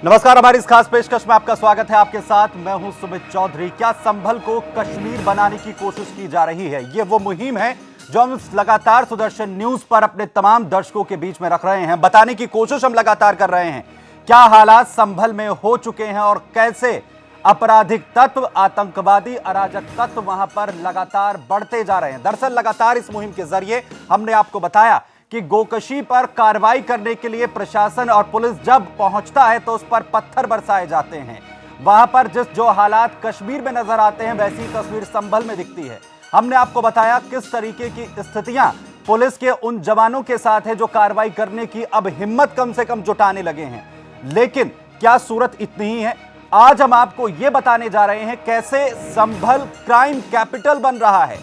नमस्कार, हमारी इस खास पेशकश में आपका स्वागत है। आपके साथ मैं हूं सुमित चौधरी। क्या संभल को कश्मीर बनाने की कोशिश की जा रही है? ये वो मुहिम है जो हम लगातार सुदर्शन न्यूज पर अपने तमाम दर्शकों के बीच में रख रहे हैं। बताने की कोशिश हम लगातार कर रहे हैं क्या हालात संभल में हो चुके हैं और कैसे आपराधिक तत्व, आतंकवादी, अराजक तत्व वहां पर लगातार बढ़ते जा रहे हैं। दरअसल लगातार इस मुहिम के जरिए हमने आपको बताया कि गोकशी पर कार्रवाई करने के लिए प्रशासन और पुलिस जब पहुंचता है तो उस पर पत्थर बरसाए जाते हैं। वहां पर जो हालात कश्मीर में नजर आते हैं वैसी तस्वीर संभल में दिखती है। हमने आपको बताया किस तरीके की स्थितियां पुलिस के उन जवानों के साथ है जो कार्रवाई करने की अब हिम्मत कम से कम जुटाने लगे हैं। लेकिन क्या सूरत इतनी ही है? आज हम आपको यह बताने जा रहे हैं कैसे संभल क्राइम कैपिटल बन रहा है।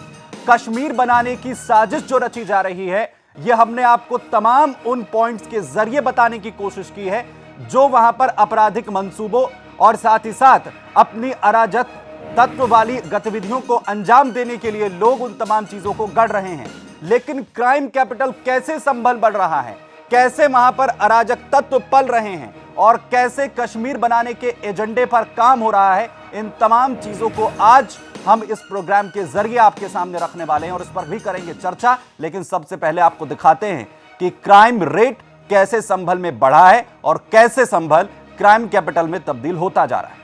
कश्मीर बनाने की साजिश जो रची जा रही है, यह हमने आपको तमाम उन पॉइंट्स के जरिए बताने की कोशिश की है जो वहां पर आपराधिक मंसूबों और साथ ही साथ अपनी अराजक तत्व वाली गतिविधियों को अंजाम देने के लिए लोग उन तमाम चीजों को गढ़ रहे हैं। लेकिन क्राइम कैपिटल कैसे संभल बढ़ रहा है, कैसे वहां पर अराजक तत्व पल रहे हैं और कैसे कश्मीर बनाने के एजेंडे पर काम हो रहा है, इन तमाम चीजों को आज हम इस प्रोग्राम के जरिए आपके सामने रखने वाले हैं और इस पर भी करेंगे चर्चा। लेकिन सबसे पहले आपको दिखाते हैं कि क्राइम रेट कैसे संभल में बढ़ा है और कैसे संभल क्राइम कैपिटल में तब्दील होता जा रहा है।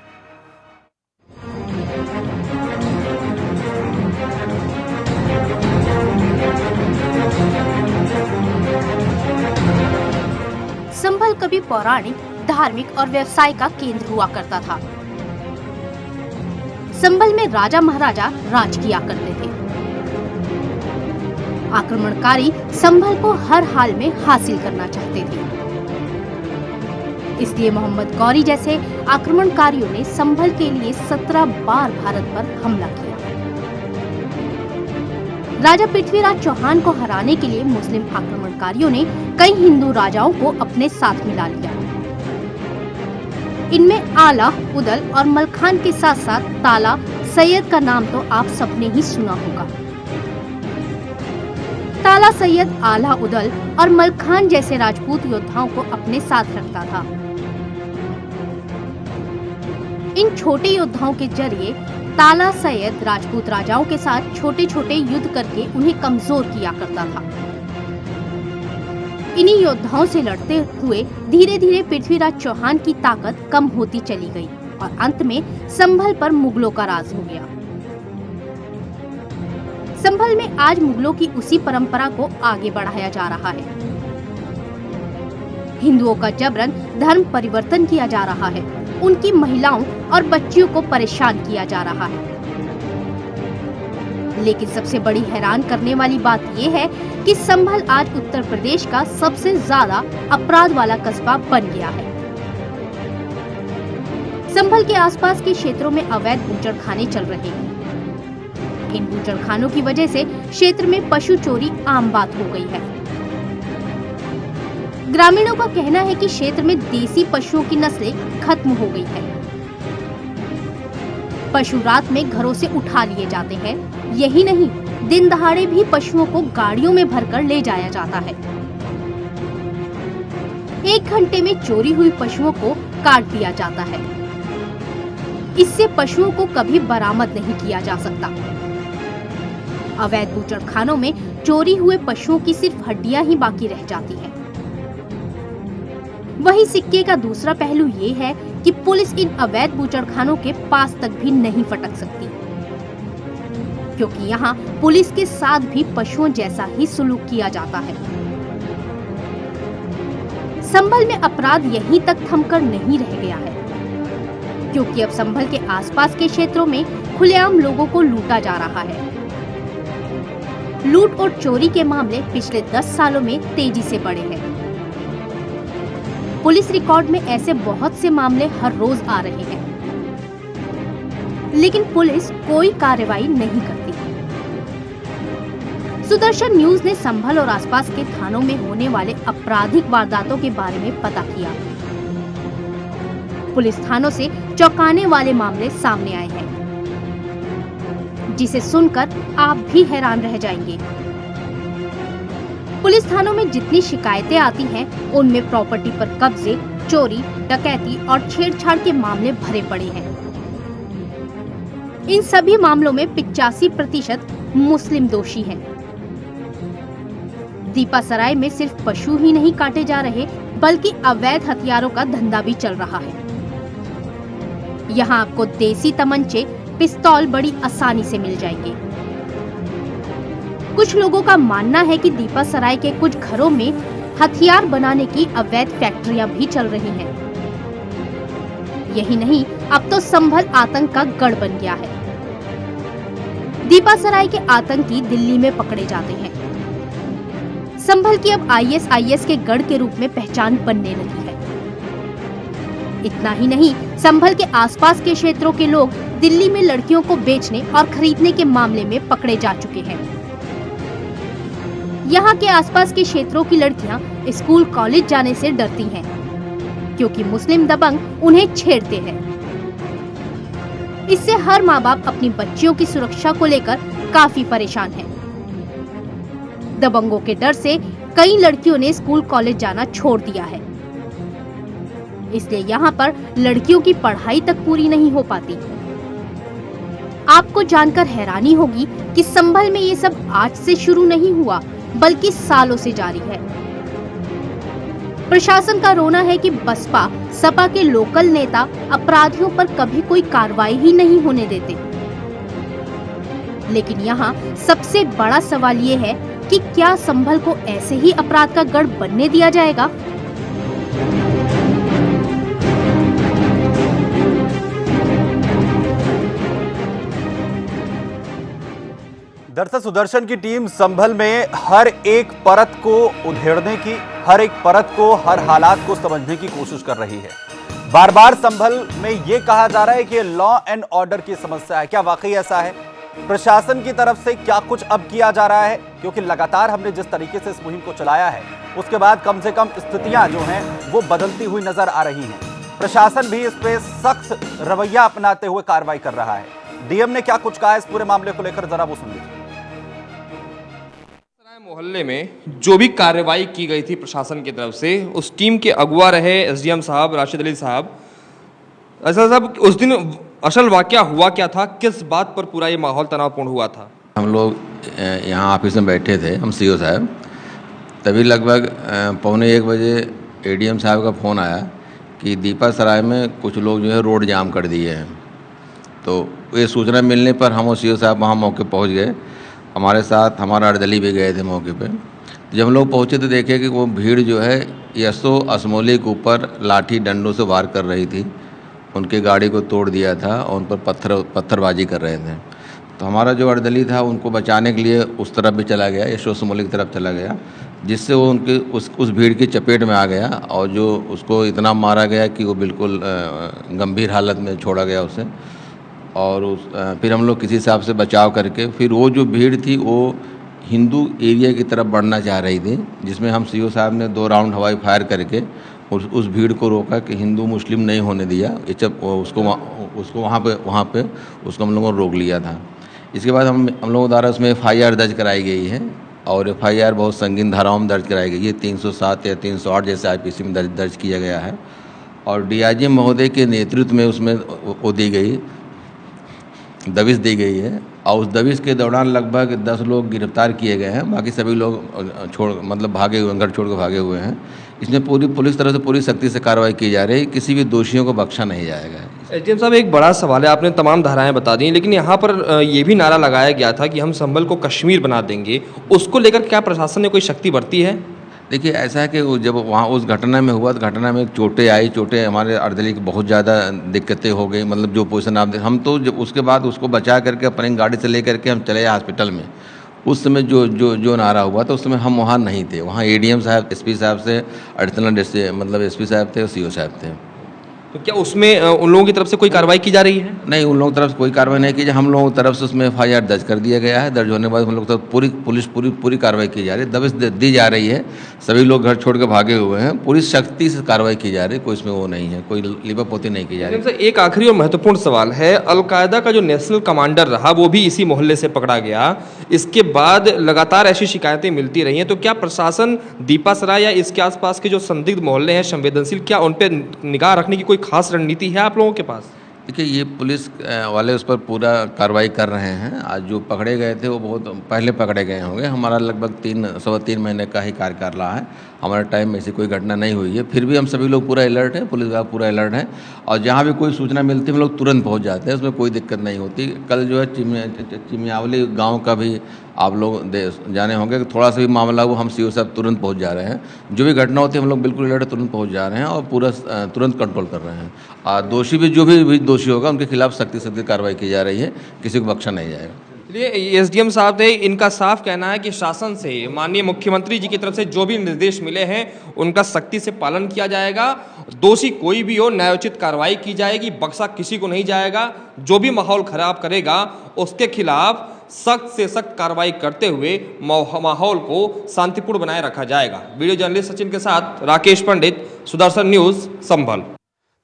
संभल कभी पौराणिक, धार्मिक और व्यवसाय का केंद्र हुआ करता था। संभल में राजा महाराजा राज किया करते थे। आक्रमणकारी संभल को हर हाल में हासिल करना चाहते थे। इसलिए मोहम्मद गौरी जैसे आक्रमणकारियों ने संभल के लिए 17 बार भारत पर हमला किया। राजा पृथ्वीराज चौहान को हराने के लिए मुस्लिम आक्रमणकारियों ने कई हिंदू राजाओं को अपने साथ मिला लिया। इनमें आला, उदल और मलखान के साथ साथ ताला सैयद का नाम तो आप सबने ही सुना होगा। ताला सैयद आला, उदल और मलखान जैसे राजपूत योद्धाओं को अपने साथ रखता था। इन छोटे योद्धाओं के जरिए ताला सैयद राजपूत राजाओं के साथ छोटे छोटे युद्ध करके उन्हें कमजोर किया करता था। इन्हीं योद्धाओं से लड़ते हुए धीरे धीरे पृथ्वीराज चौहान की ताकत कम होती चली गई और अंत में संभल पर मुगलों का राज हो गया। संभल में आज मुगलों की उसी परंपरा को आगे बढ़ाया जा रहा है। हिंदुओं का जबरन धर्म परिवर्तन किया जा रहा है। उनकी महिलाओं और बच्चियों को परेशान किया जा रहा है। लेकिन सबसे बड़ी हैरान करने वाली बात यह है कि संभल आज उत्तर प्रदेश का सबसे ज्यादा अपराध वाला कस्बा बन गया है। संभल के आसपास के क्षेत्रों में अवैध बूचड़खाने चल रहे हैं। इन बूचड़खानों की वजह से क्षेत्र में पशु चोरी आम बात हो गई है। ग्रामीणों का कहना है कि क्षेत्र में देसी पशुओं की नस्लें खत्म हो गई है। पशु रात में घरों से उठा लिए जाते हैं। यही नहीं, दिन दहाड़े भी पशुओं को गाड़ियों में भरकर ले जाया जाता है। 1 घंटे में चोरी हुई पशुओं को काट दिया जाता है। इससे पशुओं को कभी बरामद नहीं किया जा सकता। अवैध बूचड़खानों में चोरी हुए पशुओं की सिर्फ हड्डियां ही बाकी रह जाती हैं। वही सिक्के का दूसरा पहलू ये है कि पुलिस इन अवैध बूचड़खानों के पास तक भी नहीं फटक सकती, क्योंकि यहाँ पुलिस के साथ भी पशुओं जैसा ही सुलूक किया जाता है। संभल में अपराध यहीं तक थमकर नहीं रह गया है, क्योंकि अब संभल के आसपास के क्षेत्रों में खुलेआम लोगों को लूटा जा रहा है। लूट और चोरी के मामले पिछले 10 सालों में तेजी से बढ़े हैं। पुलिस रिकॉर्ड में ऐसे बहुत से मामले हर रोज आ रहे हैं, लेकिन पुलिस कोई कार्रवाई नहीं करती। सुदर्शन न्यूज ने संभल और आसपास के थानों में होने वाले आपराधिक वारदातों के बारे में पता किया। पुलिस थानों से चौंकाने वाले मामले सामने आए हैं, जिसे सुनकर आप भी हैरान रह जाएंगे। पुलिस थानों में जितनी शिकायतें आती हैं, उनमें प्रॉपर्टी पर कब्जे, चोरी, डकैती और छेड़छाड़ के मामले भरे पड़े हैं। इन सभी मामलों में 85% मुस्लिम दोषी हैं। दीपासराय में सिर्फ पशु ही नहीं काटे जा रहे, बल्कि अवैध हथियारों का धंधा भी चल रहा है। यहाँ आपको देसी तमंचे, पिस्तौल बड़ी आसानी से मिल जाएंगे। कुछ लोगों का मानना है कि दीपासराय के कुछ घरों में हथियार बनाने की अवैध फैक्ट्रियां भी चल रही हैं। यही नहीं, अब तो संभल आतंक का गढ़ बन गया है। दीपासराय के आतंकी दिल्ली में पकड़े जाते हैं। संभल की अब ISIS के गढ़ के रूप में पहचान बनने लगी है। इतना ही नहीं, संभल के आसपास के क्षेत्रों के लोग दिल्ली में लड़कियों को बेचने और खरीदने के मामले में पकड़े जा चुके हैं। यहाँ के आसपास के क्षेत्रों की लड़कियां स्कूल कॉलेज जाने से डरती हैं, क्योंकि मुस्लिम दबंग उन्हें छेड़ते हैं। इससे हर माँ बाप अपनी बच्चियों की सुरक्षा को लेकर काफी परेशान हैं। दबंगों के डर से कई लड़कियों ने स्कूल कॉलेज जाना छोड़ दिया है। इसलिए यहाँ पर लड़कियों की पढ़ाई तक पूरी नहीं हो पाती। आपको जानकर हैरानी होगी कि संभल में ये सब आज से शुरू नहीं हुआ, बल्कि सालों से जारी है। प्रशासन का रोना है कि बसपा, सपा के लोकल नेता अपराधियों पर कभी कोई कार्रवाई ही नहीं होने देते। लेकिन यहाँ सबसे बड़ा सवाल ये है कि क्या संभल को ऐसे ही अपराध का गढ़ बनने दिया जाएगा? दरअसल सुदर्शन की टीम संभल में हर एक परत को उधेड़ने की, हर एक परत को, हर हालात को समझने की कोशिश कर रही है। बार बार संभल में यह कहा जा रहा है कि लॉ एंड ऑर्डर की समस्या है। क्या वाकई ऐसा है? प्रशासन की तरफ से क्या कुछ अब किया जा रहा है? क्योंकि लगातार हमने जिस तरीके से इस मुहिम को चलाया है, उसके बाद कम से कम स्थितियां जो हैं वो बदलती हुई नजर आ रही हैं। प्रशासन भी इस पे सख्त रवैया अपनाते हुए कार्रवाई कर रहा है। डीएम ने क्या कुछ कहा है इस पूरे मामले को लेकर, जरा वो सुन लीजिए। मोहल्ले में जो भी कार्रवाई की गई थी प्रशासन की तरफ से, उस टीम के अगुवा रहे SDM साहब, राशिद अली साहब। ऐसा साहब, उस दिन असल वाकया हुआ क्या था? किस बात पर पूरा ये माहौल तनावपूर्ण हुआ था? हम लोग यहाँ ऑफिस में बैठे थे, हम CO साहब, तभी लगभग 1:45 बजे ADM साहब का फ़ोन आया कि दीपासराय में कुछ लोग जो है रोड जाम कर दिए हैं। तो ये सूचना मिलने पर हम और CO साहब वहाँ मौके पहुँच गए। हमारे साथ हमारा अर्दली भी गए थे मौके पे। जब हम लोग पहुँचे तो देखे कि वो भीड़ जो है यसो असमोली के ऊपर लाठी डंडों से वार कर रही थी। उनके गाड़ी को तोड़ दिया था और उन पर पत्थरबाजी कर रहे थे। तो हमारा जो अर्दली था उनको बचाने के लिए उस तरफ भी चला गया, यसो असमोली की तरफ चला गया, जिससे वो उनके उस भीड़ की चपेट में आ गया और जो उसको इतना मारा गया कि वो बिल्कुल गंभीर हालत में छोड़ा गया उसे। और फिर हम लोग किसी हिसाब से बचाव करके, फिर वो जो भीड़ थी वो हिंदू एरिया की तरफ बढ़ना चाह रही थी, जिसमें हम CO साहब ने 2 राउंड हवाई फायर करके उस भीड़ को रोका कि हिंदू मुस्लिम नहीं होने दिया। उसको वहाँ पे उसको हम लोगों ने रोक लिया था। इसके बाद हम लोगों द्वारा उसमें FIR दर्ज कराई गई है और FIR बहुत संगीन धाराओं में दर्ज कराई गई है। 307 या 308 जैसे IPC में दर्ज किया गया है। और DIG महोदय के नेतृत्व में उसमें वो दी गई, दबिश दी गई है। और उस दबिश के दौरान लगभग 10 लोग गिरफ्तार किए गए हैं। बाकी सभी लोग भागे हुए, घर छोड़ के भागे हुए हैं। इसमें पूरी पुलिस तरफ से पूरी सख्ती से कार्रवाई की जा रही है। किसी भी दोषियों को बख्शा नहीं जाएगा। SDM साहब, एक बड़ा सवाल है, आपने तमाम धाराएं बता दी, लेकिन यहाँ पर ये भी नारा लगाया गया था कि हम संभल को कश्मीर बना देंगे। उसको लेकर क्या प्रशासन ने कोई शक्ति बरती है? देखिए, ऐसा है कि जब वहाँ उस घटना में हुआ तो घटना में चोटें आई, हमारे अर्दली की बहुत ज़्यादा दिक्कतें हो गई। मतलब जो पोजीशन आप हम तो जब उसके बाद उसको बचा करके अपनी गाड़ी से ले करके हम चले हॉस्पिटल में। उस समय जो नारा हुआ था उस समय हम वहाँ नहीं थे। वहाँ ADM साहब, SP साहब से एडिशनल SP साहब थे और CO साहब थे। तो क्या उसमें उन लोगों की तरफ से कोई कार्रवाई की जा रही है? नहीं, उन लोगों की तरफ से कोई कार्रवाई नहीं की। हम लोगों की तरफ से उसमें FIR दर्ज कर दिया गया है। दर्ज होने के बाद हम लोग तो पूरी कार्रवाई की जा रही है, दबिश दी जा रही है। सभी लोग घर छोड़ के भागे हुए हैं, पूरी सख्ती से कार्रवाई की जा रही है, कोई इसमें वो नहीं है, कोई लिपापोती नहीं की जा रही। से एक आखिरी और महत्वपूर्ण सवाल है, अलकायदा का जो नेशनल कमांडर रहा वो भी इसी मोहल्ले से पकड़ा गया। इसके बाद लगातार ऐसी शिकायतें मिलती रही हैं, तो क्या प्रशासन दीपा सराय या इसके आसपास के जो संदिग्ध मोहल्ले हैं संवेदनशील, क्या उन पर निगाह रखने की कोई खास रणनीति है आप लोगों के पास? देखिए, ये पुलिस वाले उस पर पूरा कार्रवाई कर रहे हैं। आज जो पकड़े गए थे वो बहुत पहले पकड़े गए होंगे। हमारा लगभग 3 महीने का ही कार्यकाल रहा है, हमारे टाइम में ऐसी कोई घटना नहीं हुई है। फिर भी हम सभी लोग पूरा अलर्ट हैं, पुलिस विभाग पूरा अलर्ट है, और जहाँ भी कोई सूचना मिलती है हम लोग तुरंत पहुँच जाते हैं, उसमें कोई दिक्कत नहीं होती। कल जो है चिमियावली गाँव का भी आप लोग जाने होंगे कि थोड़ा सा भी मामला वो हम CO साहब तुरंत पहुंच जा रहे हैं। जो भी घटना होती है हम लोग बिल्कुल अलर्ट तुरंत पहुंच जा रहे हैं और पूरा तुरंत कंट्रोल कर रहे हैं। दोषी भी जो भी दोषी होगा उनके खिलाफ सख्ती कार्रवाई की जा रही है, किसी को बख्शा नहीं जाएगा। चलिए, SDM साहब थे, इनका साफ कहना है कि शासन से माननीय मुख्यमंत्री जी की तरफ से जो भी निर्देश मिले हैं उनका सख्ती से पालन किया जाएगा। दोषी कोई भी हो न्यायोचित कार्रवाई की जाएगी, बख्शा किसी को नहीं जाएगा। जो भी माहौल खराब करेगा उसके खिलाफ सख्त से सख्त कार्रवाई करते हुए माहौल को शांतिपूर्ण बनाए रखा जाएगा। वीडियो जर्नलिस्ट सचिन के साथ राकेश पंडित, सुदर्शन न्यूज, संभल।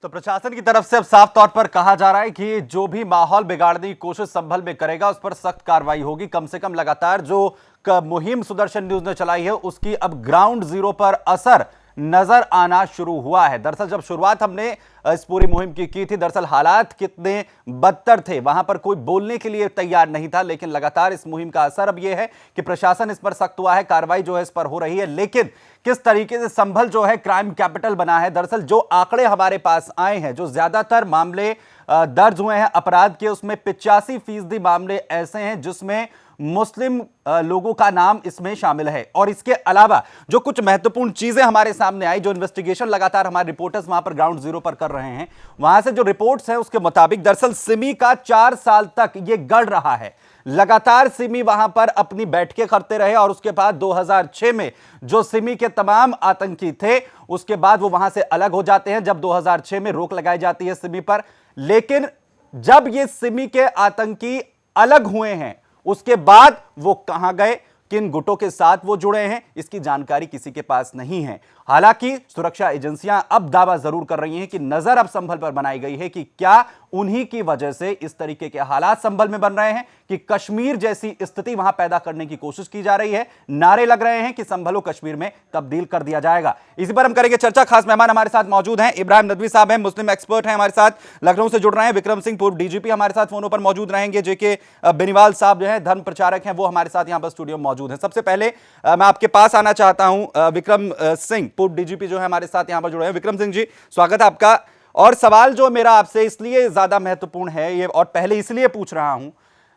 तो प्रशासन की तरफ से अब साफ तौर पर कहा जा रहा है कि जो भी माहौल बिगाड़ने की कोशिश संभल में करेगा उस पर सख्त कार्रवाई होगी। कम से कम लगातार जो मुहिम सुदर्शन न्यूज ने चलाई है उसकी अब ग्राउंड जीरो पर असर नजर आना शुरू हुआ है। दरअसल जब शुरुआत हमने इस पूरी मुहिम की थी, दरअसल हालात कितने बदतर थे, वहां पर कोई बोलने के लिए तैयार नहीं था। लेकिन लगातार इस मुहिम का असर अब यह है कि प्रशासन इस पर सख्त हुआ है, कार्रवाई जो है इस पर हो रही है। लेकिन किस तरीके से संभल जो है क्राइम कैपिटल बना है, दरअसल जो आंकड़े हमारे पास आए हैं, जो ज्यादातर मामले दर्ज हुए हैं अपराध के, उसमें 85% मामले ऐसे हैं जिसमें मुस्लिम लोगों का नाम इसमें शामिल है। और इसके अलावा जो कुछ महत्वपूर्ण चीजें हमारे सामने आई, जो इन्वेस्टिगेशन लगातार हमारे रिपोर्टर्स वहां पर ग्राउंड जीरो पर कर रहे हैं, वहां से जो रिपोर्ट्स हैं उसके मुताबिक दरअसल सिमी का 4 साल तक यह गढ़ रहा है। लगातार सिमी वहां पर अपनी बैठकें करते रहे और उसके बाद 2006 में जो सिमी के तमाम आतंकी थे उसके बाद वो वहां से अलग हो जाते हैं, जब 2006 में रोक लगाई जाती है सिमी पर। लेकिन जब ये सिमी के आतंकी अलग हुए हैं उसके बाद वो कहां गए, किन गुटों के साथ वो जुड़े हैं, इसकी जानकारी किसी के पास नहीं है। हालांकि सुरक्षा एजेंसियां अब दावा जरूर कर रही हैं कि नजर अब संभल पर बनाई गई है कि क्या उन्हीं की वजह से इस तरीके के हालात संभल में बन रहे हैं कि कश्मीर जैसी स्थिति वहां पैदा करने की कोशिश की जा रही है। नारे लग रहे हैं कि संभल को कश्मीर में तब्दील कर दिया जाएगा। इसी पर हम करेंगे चर्चा। खास मेहमान हमारे साथ मौजूद हैं, इब्राहिम नदवी साहब हैं, मुस्लिम एक्सपर्ट हैं, हमारे साथ लखनऊ से जुड़ रहे हैं। विक्रम सिंह पूर्व DGP हमारे साथ फोनों पर मौजूद रहेंगे। JK बेनीवाल साहब जो है धर्म प्रचारक हैं, वो हमारे साथ यहां पर स्टूडियो में मौजूद हैं। सबसे पहले मैं आपके पास आना चाहता हूं विक्रम सिंह, पूर्व DGP जो है हमारे साथ यहां पर जुड़े हैं। विक्रम सिंह जी, स्वागत है आपका। और सवाल जो मेरा आपसे इसलिए ज्यादा महत्वपूर्ण है ये, और पहले इसलिए पूछ रहा हूं,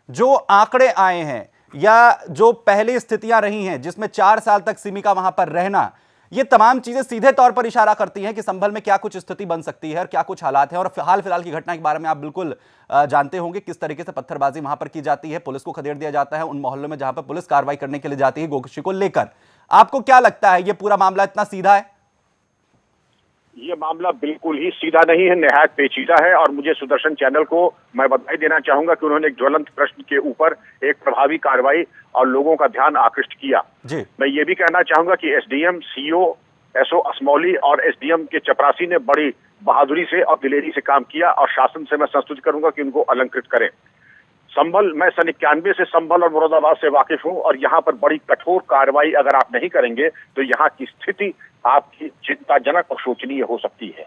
जो आंकड़े आए हैं या जो पहली स्थितियां रही हैं जिसमें 4 साल तक सिमी का वहां पर रहना, ये तमाम चीजें सीधे तौर पर इशारा करती हैं कि संभल में क्या कुछ स्थिति बन सकती है और क्या कुछ हालात हैं। और हाल फिलहाल की घटना के बारे में आप बिल्कुल जानते होंगे, किस तरीके से पत्थरबाजी वहां पर की जाती है, पुलिस को खदेड़ दिया जाता है उन मोहल्लों में जहां पर पुलिस कार्रवाई करने के लिए जाती है गोकशी को लेकर। आपको क्या लगता है, ये पूरा मामला इतना सीधा है? ये मामला बिल्कुल ही सीधा नहीं है, निहायत पेचीदा है। और मुझे सुदर्शन चैनल को मैं बधाई देना चाहूंगा कि उन्होंने एक ज्वलंत प्रश्न के ऊपर एक प्रभावी कार्रवाई और लोगों का ध्यान आकृष्ट किया जी। मैं ये भी कहना चाहूंगा कि SDM, CO, SO असमौली और SDM के चपरासी ने बड़ी बहादुरी से और दिलेरी से काम किया, और शासन से मैं संस्तुति करूंगा कि उनको अलंकृत करें। संभल, मैं सन 91 से संभल और मुरादाबाद से वाकिफ हूं, और यहाँ पर बड़ी कठोर कार्रवाई अगर आप नहीं करेंगे तो यहाँ की स्थिति आपकी चिंताजनक और शोचनीय हो सकती है।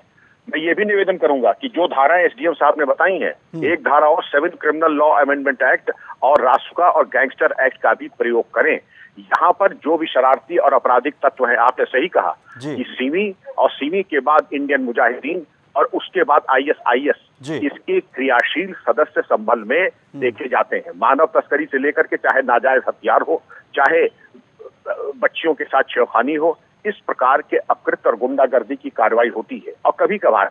मैं ये भी निवेदन करूंगा कि जो धाराएं SDM साहब ने बताई हैं, एक धारा और 7 क्रिमिनल लॉ अमेंडमेंट एक्ट और रासुका और गैंगस्टर एक्ट का भी प्रयोग करें। यहाँ पर जो भी शरारती और आपराधिक तत्व हैं, आपने सही कहा कि सिमी और सिमी के बाद इंडियन मुजाहिदीन और उसके बाद ISIS, इसके क्रियाशील सदस्य संभल में देखे जाते हैं। मानव तस्करी से लेकर के चाहे नाजायज हथियार हो, चाहे बच्चियों के साथ छेड़खानी हो, इस प्रकार के अपकृत और गुंडागर्दी की कार्रवाई होती है। और कभी कभार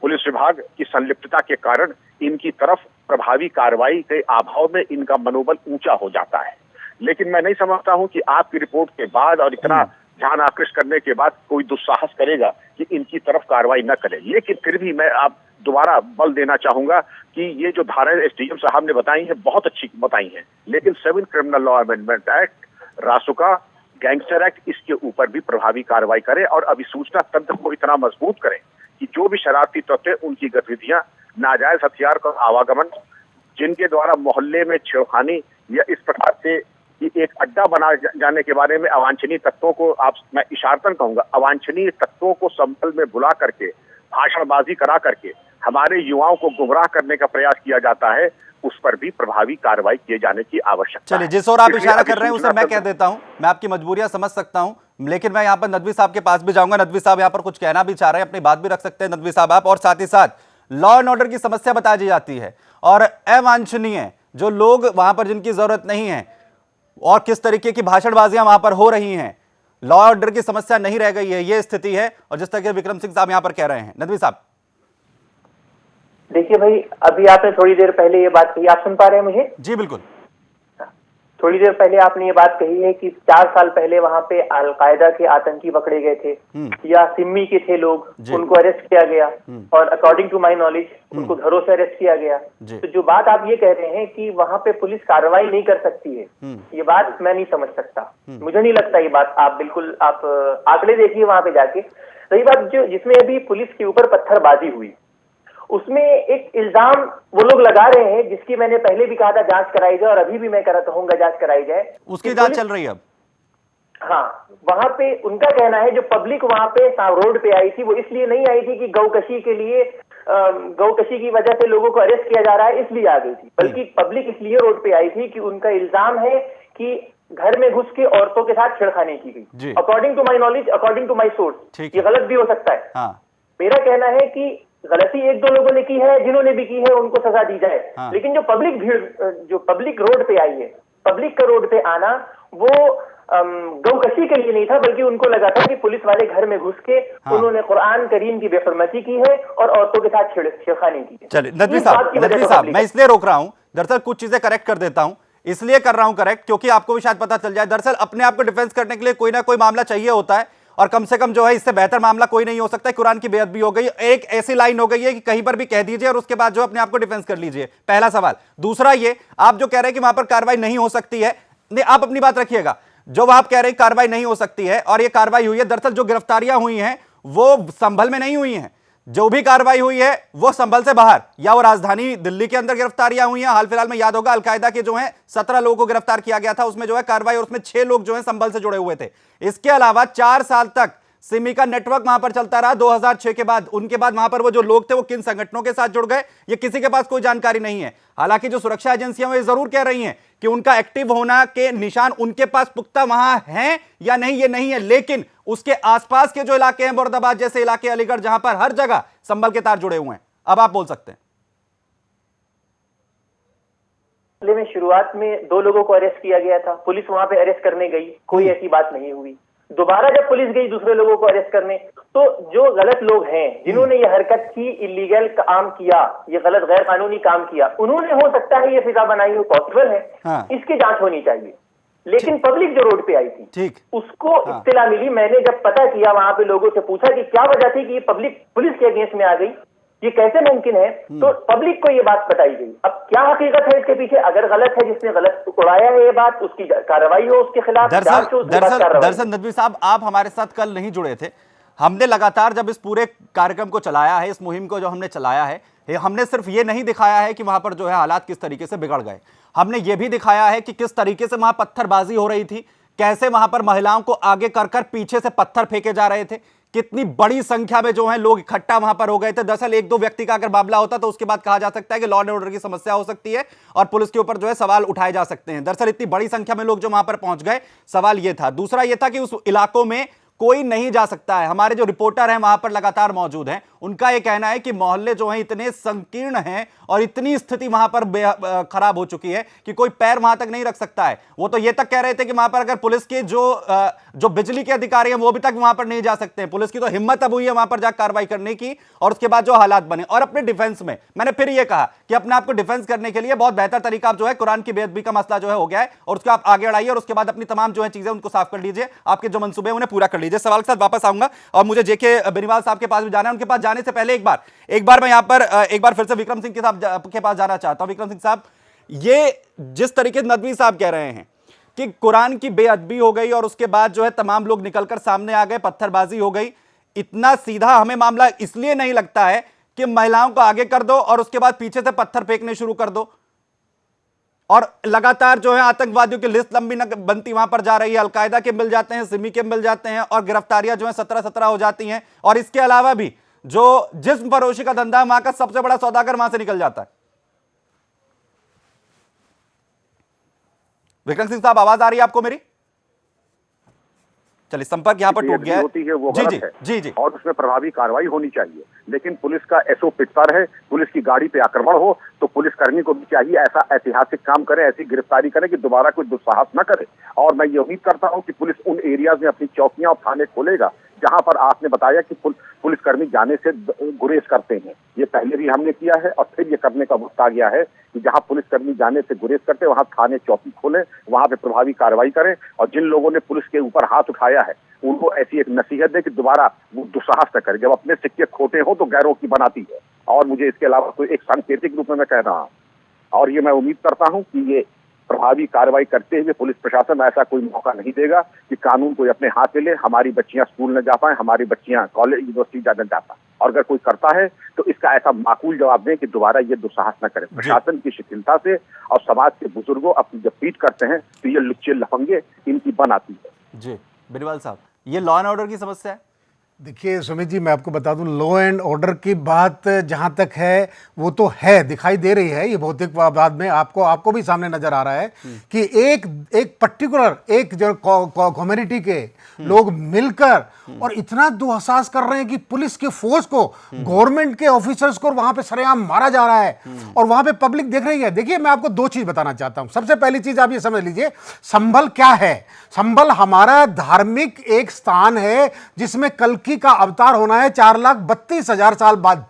पुलिस विभाग की संलिप्तता के कारण इनकी तरफ प्रभावी कार्रवाई के अभाव में इनका मनोबल ऊंचा हो जाता है। लेकिन मैं नहीं समझता हूं कि आपकी रिपोर्ट के बाद और इतना ध्यान आकृष्ट करने के बाद कोई दुस्साहस करेगा कि इनकी तरफ कार्रवाई न करे। लेकिन फिर भी मैं आप दोबारा बल देना चाहूंगा कि ये जो धाराएं एसडीएम साहब ने बताई हैं बहुत अच्छी बताई हैं, लेकिन 7 क्रिमिनल लॉ अमेंडमेंट एक्ट, रासुका, गैंगस्टर एक्ट, इसके ऊपर भी प्रभावी कार्रवाई करे और अभिसूचना तंत्र को इतना मजबूत करें कि जो भी शरारती तत्व हैं उनकी गतिविधियां, नाजायज हथियार का आवागमन, जिनके द्वारा मोहल्ले में छेड़खानी या इस प्रकार से एक अड्डा बना जाने के बारे में अवांछनीय तत्वों को मैं इशारतन कहूंगा, अवांछनीय तत्वों को संभल में बुला करके भाषणबाजी करा करके हमारे युवाओं को गुमराह करने का प्रयास किया जाता है, उस पर भी प्रभावी कार्रवाई किए जाने की आवश्यकता है। चलिए, जिस ओर आप इशारा कर रहे हैं उसे मैं कह देता हूं, मैं आपकी मजबूरियां समझ सकता हूं, लेकिन मैं यहां पर नदवी साहब के पास भी जाऊंगा। नदवी साहब यहां पर कुछ कहना भी चाह रहे हैं, अपनी बात भी रख सकते हैं नदवी साहब आप। और साथ ही साथ लॉ एंड ऑर्डर की समस्या बताई जाती है और अवांछनीय जो लोग वहां पर जिनकी जरूरत नहीं है और किस तरीके की भाषणबाजियां वहां पर हो रही हैं, लॉ ऑर्डर की समस्या नहीं रह गई है, ये स्थिति है। और जिस तरह के विक्रम सिंह साहब यहां पर कह रहे हैं, नदवी साहब। देखिए भाई, अभी आपने थोड़ी देर पहले ये बात कही, आप सुन पा रहे हैं मुझे? जी बिल्कुल। थोड़ी देर पहले आपने ये बात कही है कि 4 साल पहले वहां पे अलकायदा के आतंकी पकड़े गए थे या सिमी के थे लोग, उनको अरेस्ट किया गया और अकॉर्डिंग टू माय नॉलेज उनको घरों से अरेस्ट किया गया। तो जो बात आप ये कह रहे हैं कि वहां पे पुलिस कार्रवाई नहीं कर सकती है, ये बात मैं नहीं समझ सकता, मुझे नहीं लगता ये बात। आप बिल्कुल आप आंकड़े देखिए वहां पे जाके। रही बात जो जिसमें अभी पुलिस के ऊपर पत्थरबाजी हुई, उसमें एक इल्जाम वो लोग लगा रहे हैं जिसकी मैंने पहले भी कहा था जांच कराई जाए और अभी भी मैं कहूंगा जांच कराई जाए। उसकी जांच चल रही है अब। हाँ, वहां पे उनका कहना है जो पब्लिक वहां पे रोड पे आई थी वो इसलिए नहीं आई थी कि गौकशी के लिए गौकशी की वजह से लोगों को अरेस्ट किया जा रहा है इसलिए आ गई थी, बल्कि पब्लिक इसलिए रोड पे आई थी कि उनका इल्जाम है कि घर में घुस के औरतों के साथ छेड़खानी की गई। According to my knowledge, according to my source, ये गलत भी हो सकता है। हाँ। मेरा कहना है कि गलती 1-2 लोगों ने की है, जिन्होंने भी की है उनको सजा दी जाए। हाँ। लेकिन जो पब्लिक भीड़, जो पब्लिक रोड पे आई है, पब्लिक का रोड पे आना वो गौकशी के लिए नहीं था, बल्कि उनको लगा था कि पुलिस वाले घर में घुस के उन्होंने कुरान करीम की बेहरमती की है और औरतों के साथ छेड़खानी की है। चलिए नदवी साहब, मैं इसलिए रोक रहा हूं, दरअसल कुछ चीजें करेक्ट कर देता हूं, इसलिए कर रहा हूं करेक्ट क्योंकि आपको भी शायद पता चल जाए। दरअसल अपने आप को डिफेंस करने के लिए कोई ना कोई मामला चाहिए होता है और कम से कम जो है इससे बेहतर मामला कोई नहीं हो सकता। कुरान की बेअदबी हो गई, एक ऐसी लाइन हो गई है कि कहीं पर भी कह दीजिए और उसके बाद जो अपने आप को डिफेंस कर लीजिए, पहला सवाल। दूसरा ये, आप जो कह रहे हैं कि वहां पर कार्रवाई नहीं हो सकती है, नहीं आप अपनी बात रखिएगा, जो आप कह रहे हैं कार्रवाई नहीं हो सकती है और ये कार्रवाई हुई है, दरअसल जो गिरफ्तारियां हुई हैं वो संभल में नहीं हुई हैं, जो भी कार्रवाई हुई है वो संभल से बाहर या वो राजधानी दिल्ली के अंदर गिरफ्तारियां हुई हैं। हाल फिलहाल में याद होगा अलकायदा के जो हैं 17 लोगों को गिरफ्तार किया गया था, उसमें जो है कार्रवाई और उसमें 6 लोग जो है संभल से जुड़े हुए थे। इसके अलावा 4 साल तक सिमी का नेटवर्क वहां पर चलता रहा। 2006 के बाद, उनके बाद वहां पर वो जो लोग थे वो किन संगठनों के साथ जुड़ गए ये किसी के पास कोई जानकारी नहीं है। हालांकि जो सुरक्षा एजेंसियां वो ये जरूर कह रही हैं कि उनका एक्टिव होना के निशान उनके पास पुख्ता वहां हैं या नहीं ये नहीं है, लेकिन उसके आसपास के जो इलाके हैं, मुर्दाबाद जैसे इलाके, अलीगढ़, जहां पर हर जगह संभल के तार जुड़े हुए हैं। अब आप बोल सकते हैं। में शुरुआत में 2 लोगों को अरेस्ट किया गया था, पुलिस वहां पे अरेस्ट करने गई, कोई ऐसी बात नहीं हुई। दोबारा जब पुलिस गई दूसरे लोगों को अरेस्ट करने, तो जो गलत लोग हैं जिन्होंने ये हरकत की, इलीगल काम किया, ये गलत गैर कानूनी काम किया, उन्होंने हो सकता है ये सजा बनाई हो, पॉसिबल है। हाँ। इसकी जांच होनी चाहिए। लेकिन पब्लिक जो रोड पे आई थी, ठीक, उसको इत्तला मिली, मैंने जब पता किया, वहां पे लोगों से पूछा कि क्या वजह थी कि ये पब्लिक पुलिस के अगेंस्ट में आ गई, ये कैसे मुमकिन है, तो पब्लिक को ये बात बताई गई। अब क्या हकीकत है इसके पीछे, अगर गलत है, जिसने गलत उड़ाया है ये बात, उसकी कार्रवाई हो, उसके खिलाफ दरअसल नदवी साहब, आप हमारे साथ कल नहीं जुड़े थे। हमने लगातार जब इस पूरे कार्यक्रम को चलाया है, इस मुहिम को जो हमने चलाया है, हमने सिर्फ ये नहीं दिखाया है कि वहां पर जो है हालात किस तरीके से बिगड़ गए, हमने ये भी दिखाया है कि किस तरीके से वहां पत्थरबाजी हो रही थी, कैसे वहां पर महिलाओं को आगे कर कर पीछे से पत्थर फेंके जा रहे थे, कितनी बड़ी संख्या में जो है लोग इकट्ठा वहां पर हो गए थे। दरअसल 1-2 व्यक्ति का अगर मामला होता तो उसके बाद कहा जा सकता है कि लॉ एंड ऑर्डर की समस्या हो सकती है और पुलिस के ऊपर जो है सवाल उठाए जा सकते हैं। दरअसल इतनी बड़ी संख्या में लोग जो वहां पर पहुंच गए, सवाल यह था। दूसरा यह था कि उस इलाकों में कोई नहीं जा सकता है। हमारे जो रिपोर्टर हैं वहां पर लगातार मौजूद हैं, उनका यह कहना है कि मोहल्ले जो हैं इतने संकीर्ण हैं और इतनी स्थिति वहां पर खराब हो चुकी है कि कोई पैर वहां तक नहीं रख सकता है। वो तो ये तक कह रहे थे कि वहां पर अगर पुलिस के जो बिजली के अधिकारी हैं वो भी तक वहां पर नहीं जा सकते हैं। पुलिस की तो हिम्मत अब हुई है वहां पर जाकर कार्रवाई करने की, और उसके बाद जो हालात बने। और अपने डिफेंस में मैंने फिर यह कहा कि अपने आप को डिफेंस करने के लिए बहुत बेहतर तरीका जो है कुरान की बेअदबी का मसला जो है हो गया है, और उसको आप आगे बढ़ाइए और उसके बाद अपनी तमाम जो है चीजें उनको साफ कर लीजिए, आपके जो मंसूबे उन्हें पूरा कर लीजिए। सवाल के साथ वापस आऊंगा और मुझे जेके बेनीवाल साहब के पास भी जाना है। उनके पास जाने से पहले एक बार मैं यहां पर एक बार फिर से विक्रम सिंह के पास जाना चाहता हूं। विक्रम सिंह साहब, ये जिस तरीके से नदवी साहब कह रहे हैं कि कुरान की बेअदबी हो गई और उसके बाद जो है तमाम लोग निकलकर सामने आ गए, पत्थरबाजी हो गई, इतना सीधा हमें मामला इसलिए नहीं लगता है कि महिलाओं को आगे कर दो और उसके बाद पीछे से पत्थर फेंकने शुरू कर दो, और लगातार जो है आतंकवादियों की लिस्ट लंबी बनती वहां पर जा रही है। अलकायदा के मिल जाते हैं, सिमी के मिल जाते हैं, और गिरफ्तारियां जो है 17-17 हो जाती हैं। और इसके अलावा भी जो जिस्म फरोशी का धंधा, वहां का सबसे बड़ा सौदागर वहां से निकल जाता है। विक्रम सिंह साहब, आवाज आ रही है आपको मेरी? चलिए, संपर्क यहां पर टूट गया है। होती है वो गलत है जी, और उसमें प्रभावी कार्रवाई होनी चाहिए। लेकिन पुलिस का एसओ पिटता रहे, पुलिस की गाड़ी पे आक्रमण हो, तो पुलिसकर्मी को भी चाहिए ऐसा ऐतिहासिक काम करे, ऐसी गिरफ्तारी करे कि दोबारा कोई दुस्साहस न करे। और मैं ये उम्मीद करता हूं कि पुलिस उन एरियाज में अपनी चौकियां और थाने खोलेगा जहां पर आपने बताया कि पुलिसकर्मी जाने से गुरेज करते हैं। ये पहले भी हमने किया है और फिर ये करने का वक्त आ गया है कि जहां पुलिसकर्मी जाने से गुरेज करते हैं वहां थाने चौकी खोलें, वहां पे प्रभावी कार्रवाई करें, और जिन लोगों ने पुलिस के ऊपर हाथ उठाया है उनको ऐसी एक नसीहत दे कि दोबारा वो दुस्साहस न करे। जब अपने सिक्के खोटे हो तो गैरों की बनाती है। और मुझे इसके अलावा तो एक सांकेतिक रूप में मैं कह रहा हूं, और ये मैं उम्मीद करता हूं कि ये प्रभावी कार्रवाई करते हुए पुलिस प्रशासन ऐसा कोई मौका नहीं देगा कि कानून कोई अपने हाथ में ले, हमारी बच्चियां स्कूल न जा पाए, हमारी बच्चियां कॉलेज यूनिवर्सिटी जाना चाहता। और अगर कोई करता है तो इसका ऐसा माकूल जवाब दें कि दोबारा ये दुस्साहस न करें। प्रशासन की शिथिलता से और समाज के बुजुर्गों अपनी जब पीट करते हैं तो ये लुच्चे लफंगे इनकी बन आती है। जी बेनीवाल साहब, ये लॉ एंड ऑर्डर की समस्या है। देखिए सुमित जी, मैं आपको बता दूं, लॉ एंड ऑर्डर की बात जहां तक है वो तो है, दिखाई दे रही है। ये भौतिकवाद में आपको भी सामने नजर आ रहा है कि एक पर्टिकुलर एक जो कम्युनिटी के लोग मिलकर और इतना दुस्साहस कर रहे हैं कि पुलिस के फोर्स को, गवर्नमेंट के ऑफिसर्स को वहां पे सरेआम मारा जा रहा है और वहां पे पब्लिक देख रही है। देखिए, मैं आपको दो चीज बताना चाहता हूं। सबसे पहली चीज आप ये समझ लीजिए, संभल क्या है। संभल हमारा धार्मिक एक स्थान है जिसमें कल का अवतार होना है 4,32,000 साल बाद।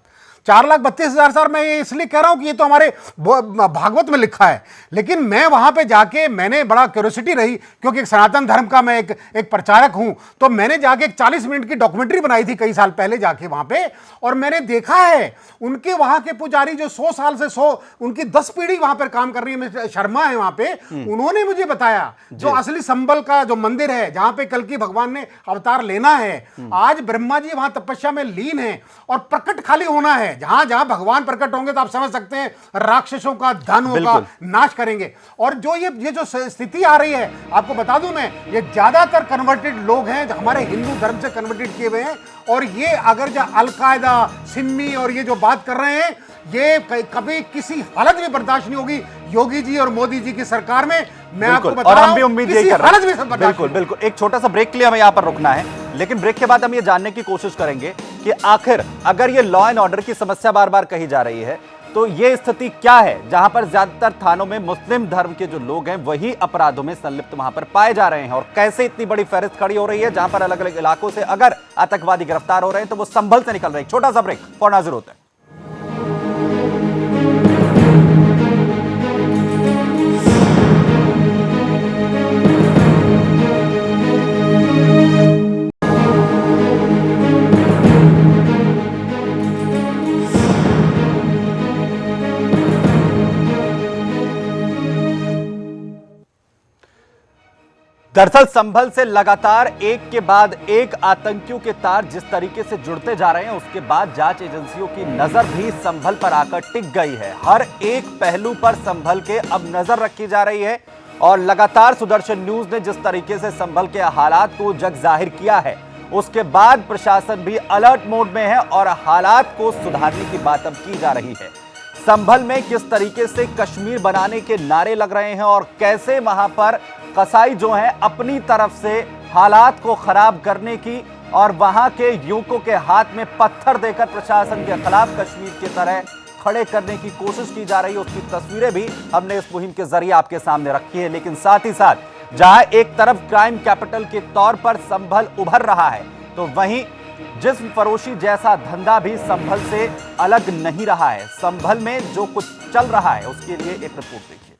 4,32,000 साल। मैं ये इसलिए कह रहा हूं कि ये तो हमारे भागवत में लिखा है, लेकिन मैं वहां पे जाके, मैंने बड़ा क्यूरियोसिटी रही क्योंकि एक सनातन धर्म का मैं एक प्रचारक हूं, तो मैंने जाके एक 40 मिनट की डॉक्यूमेंट्री बनाई थी कई साल पहले जाके वहां पे, और मैंने देखा है उनके वहां के पुजारी जो 100 साल से उनकी 10 पीढ़ी वहां पर काम कर रही है। मिस्टर शर्मा है वहां पे, उन्होंने मुझे बताया जो असली संबल का जो मंदिर है जहां पे कल की भगवान ने अवतार लेना है, आज ब्रह्मा जी वहां तपस्या में लीन है और प्रकट खाली होना है। जहां जहां भगवान प्रकट होंगे तो आप समझ सकते हैं राक्षसों का धन होगा, नाश करेंगे। और जो ये जो स्थिति आ रही है, आपको बता दूं मैं, ये ज्यादातर कन्वर्टेड लोग हैं जो हमारे हिंदू धर्म से कन्वर्टेड किए हुए हैं, और ये अगर जो अलकायदा, सिम्मी और ये जो बात कर रहे हैं, ये कभी किसी हालत में बर्दाश्त नहीं होगी योगी जी और मोदी जी की सरकार में। मैं आपको बता रहा हूं, हम भी उम्मीद यही कर रहे हैं। बिल्कुल। एक छोटा सा ब्रेक के लिए हमें यहां पर रुकना है, लेकिन ब्रेक के बाद हम ये जानने की कोशिश करेंगे कि आखिर अगर ये लॉ एंड ऑर्डर की समस्या बार बार कही जा रही है तो ये स्थिति क्या है जहां पर ज्यादातर थानों में मुस्लिम धर्म के जो लोग हैं वही अपराधों में संलिप्त वहां पर पाए जा रहे हैं, और कैसे इतनी बड़ी फहरिस्त खड़ी हो रही है जहां पर अलग अलग इलाकों से अगर आतंकवादी गिरफ्तार हो रहे हैं तो वो संभल से निकल रहे हैं। छोटा सा ब्रेक, फौरन हाजिर होते हैं। दरअसल संभल से लगातार एक के बाद एक आतंकियों के तार जिस तरीके से जुड़ते जा रहे हैं, उसके बाद जांच एजेंसियों की नजर भी संभल पर आकर टिक गई है। हर एक पहलू पर संभल के अब नजर रखी जा रही है, और लगातार सुदर्शन न्यूज ने जिस तरीके से संभल के हालात को जग जाहिर किया है, उसके बाद प्रशासन भी अलर्ट मोड में है और हालात को सुधारने की बात अब की जा रही है। संभल में किस तरीके से कश्मीर बनाने के नारे लग रहे हैं और कैसे वहां पर कसाई जो हैं अपनी तरफ से हालात को खराब करने की और वहां के युवकों के हाथ में पत्थर देकर प्रशासन के खिलाफ कश्मीर की तरह खड़े करने की कोशिश की जा रही है, उसकी तस्वीरें भी हमने इस मुहिम के जरिए आपके सामने रखी है। लेकिन साथ ही साथ जहां एक तरफ क्राइम कैपिटल के तौर पर संभल उभर रहा है, तो वहीं जिस्म फरोशी जैसा धंधा भी संभल से अलग नहीं रहा है। संभल में जो कुछ चल रहा है उसके लिए एक रिपोर्ट देखिए।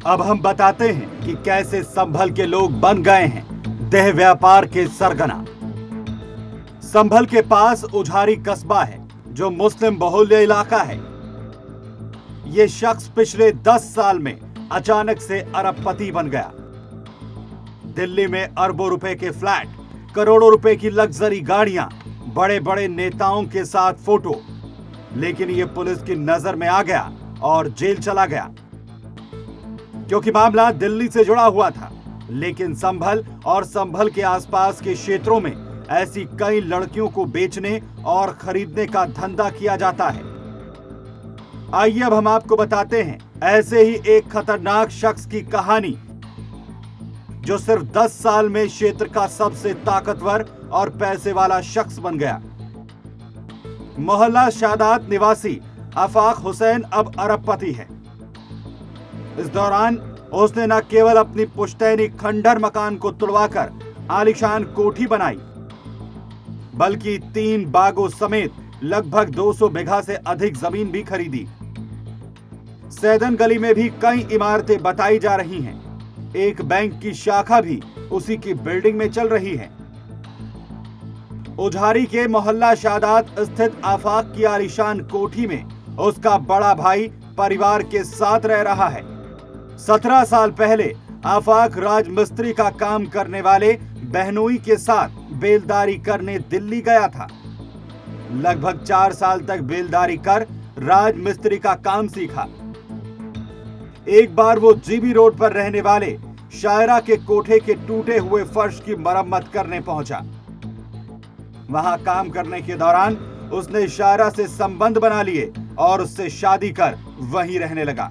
अब हम बताते हैं कि कैसे संभल के लोग बन गए हैं देह व्यापार के सरगना। संभल के पास उझारी कस्बा है जो मुस्लिम बहुल्य इलाका है। ये शख्स पिछले 10 साल में अचानक से अरबपति बन गया। दिल्ली में अरबों रुपए के फ्लैट, करोड़ों रुपए की लग्जरी गाड़ियां, बड़े बड़े नेताओं के साथ फोटो। लेकिन ये पुलिस की नजर में आ गया और जेल चला गया, क्योंकि मामला दिल्ली से जुड़ा हुआ था। लेकिन संभल और संभल के आसपास के क्षेत्रों में ऐसी कई लड़कियों को बेचने और खरीदने का धंधा किया जाता है। आइए अब हम आपको बताते हैं ऐसे ही एक खतरनाक शख्स की कहानी, जो सिर्फ 10 साल में क्षेत्र का सबसे ताकतवर और पैसे वाला शख्स बन गया। मोहल्ला शादात निवासी आफाक हुसैन अब अरबपति है। इस दौरान उसने न केवल अपनी पुश्तैनी खंडर मकान को तुड़वाकर आलीशान कोठी बनाई, बल्कि 3 बागों समेत लगभग 200 बीघा से अधिक जमीन भी खरीदी। सैदन गली में भी कई इमारतें बताई जा रही हैं। एक बैंक की शाखा भी उसी की बिल्डिंग में चल रही है। उझारी के मोहल्ला शादात स्थित आफाक की आलीशान कोठी में उसका बड़ा भाई परिवार के साथ रह रहा है। 17 साल पहले आफाक राजमिस्त्री का काम करने वाले बहनोई के साथ बेलदारी करने दिल्ली गया था। लगभग 4 साल तक बेलदारी कर राजमिस्त्री का काम सीखा। एक बार वो जीबी रोड पर रहने वाले शायरा के कोठे के टूटे हुए फर्श की मरम्मत करने पहुंचा। वहां काम करने के दौरान उसने शायरा से संबंध बना लिए और उससे शादी कर वहीं रहने लगा।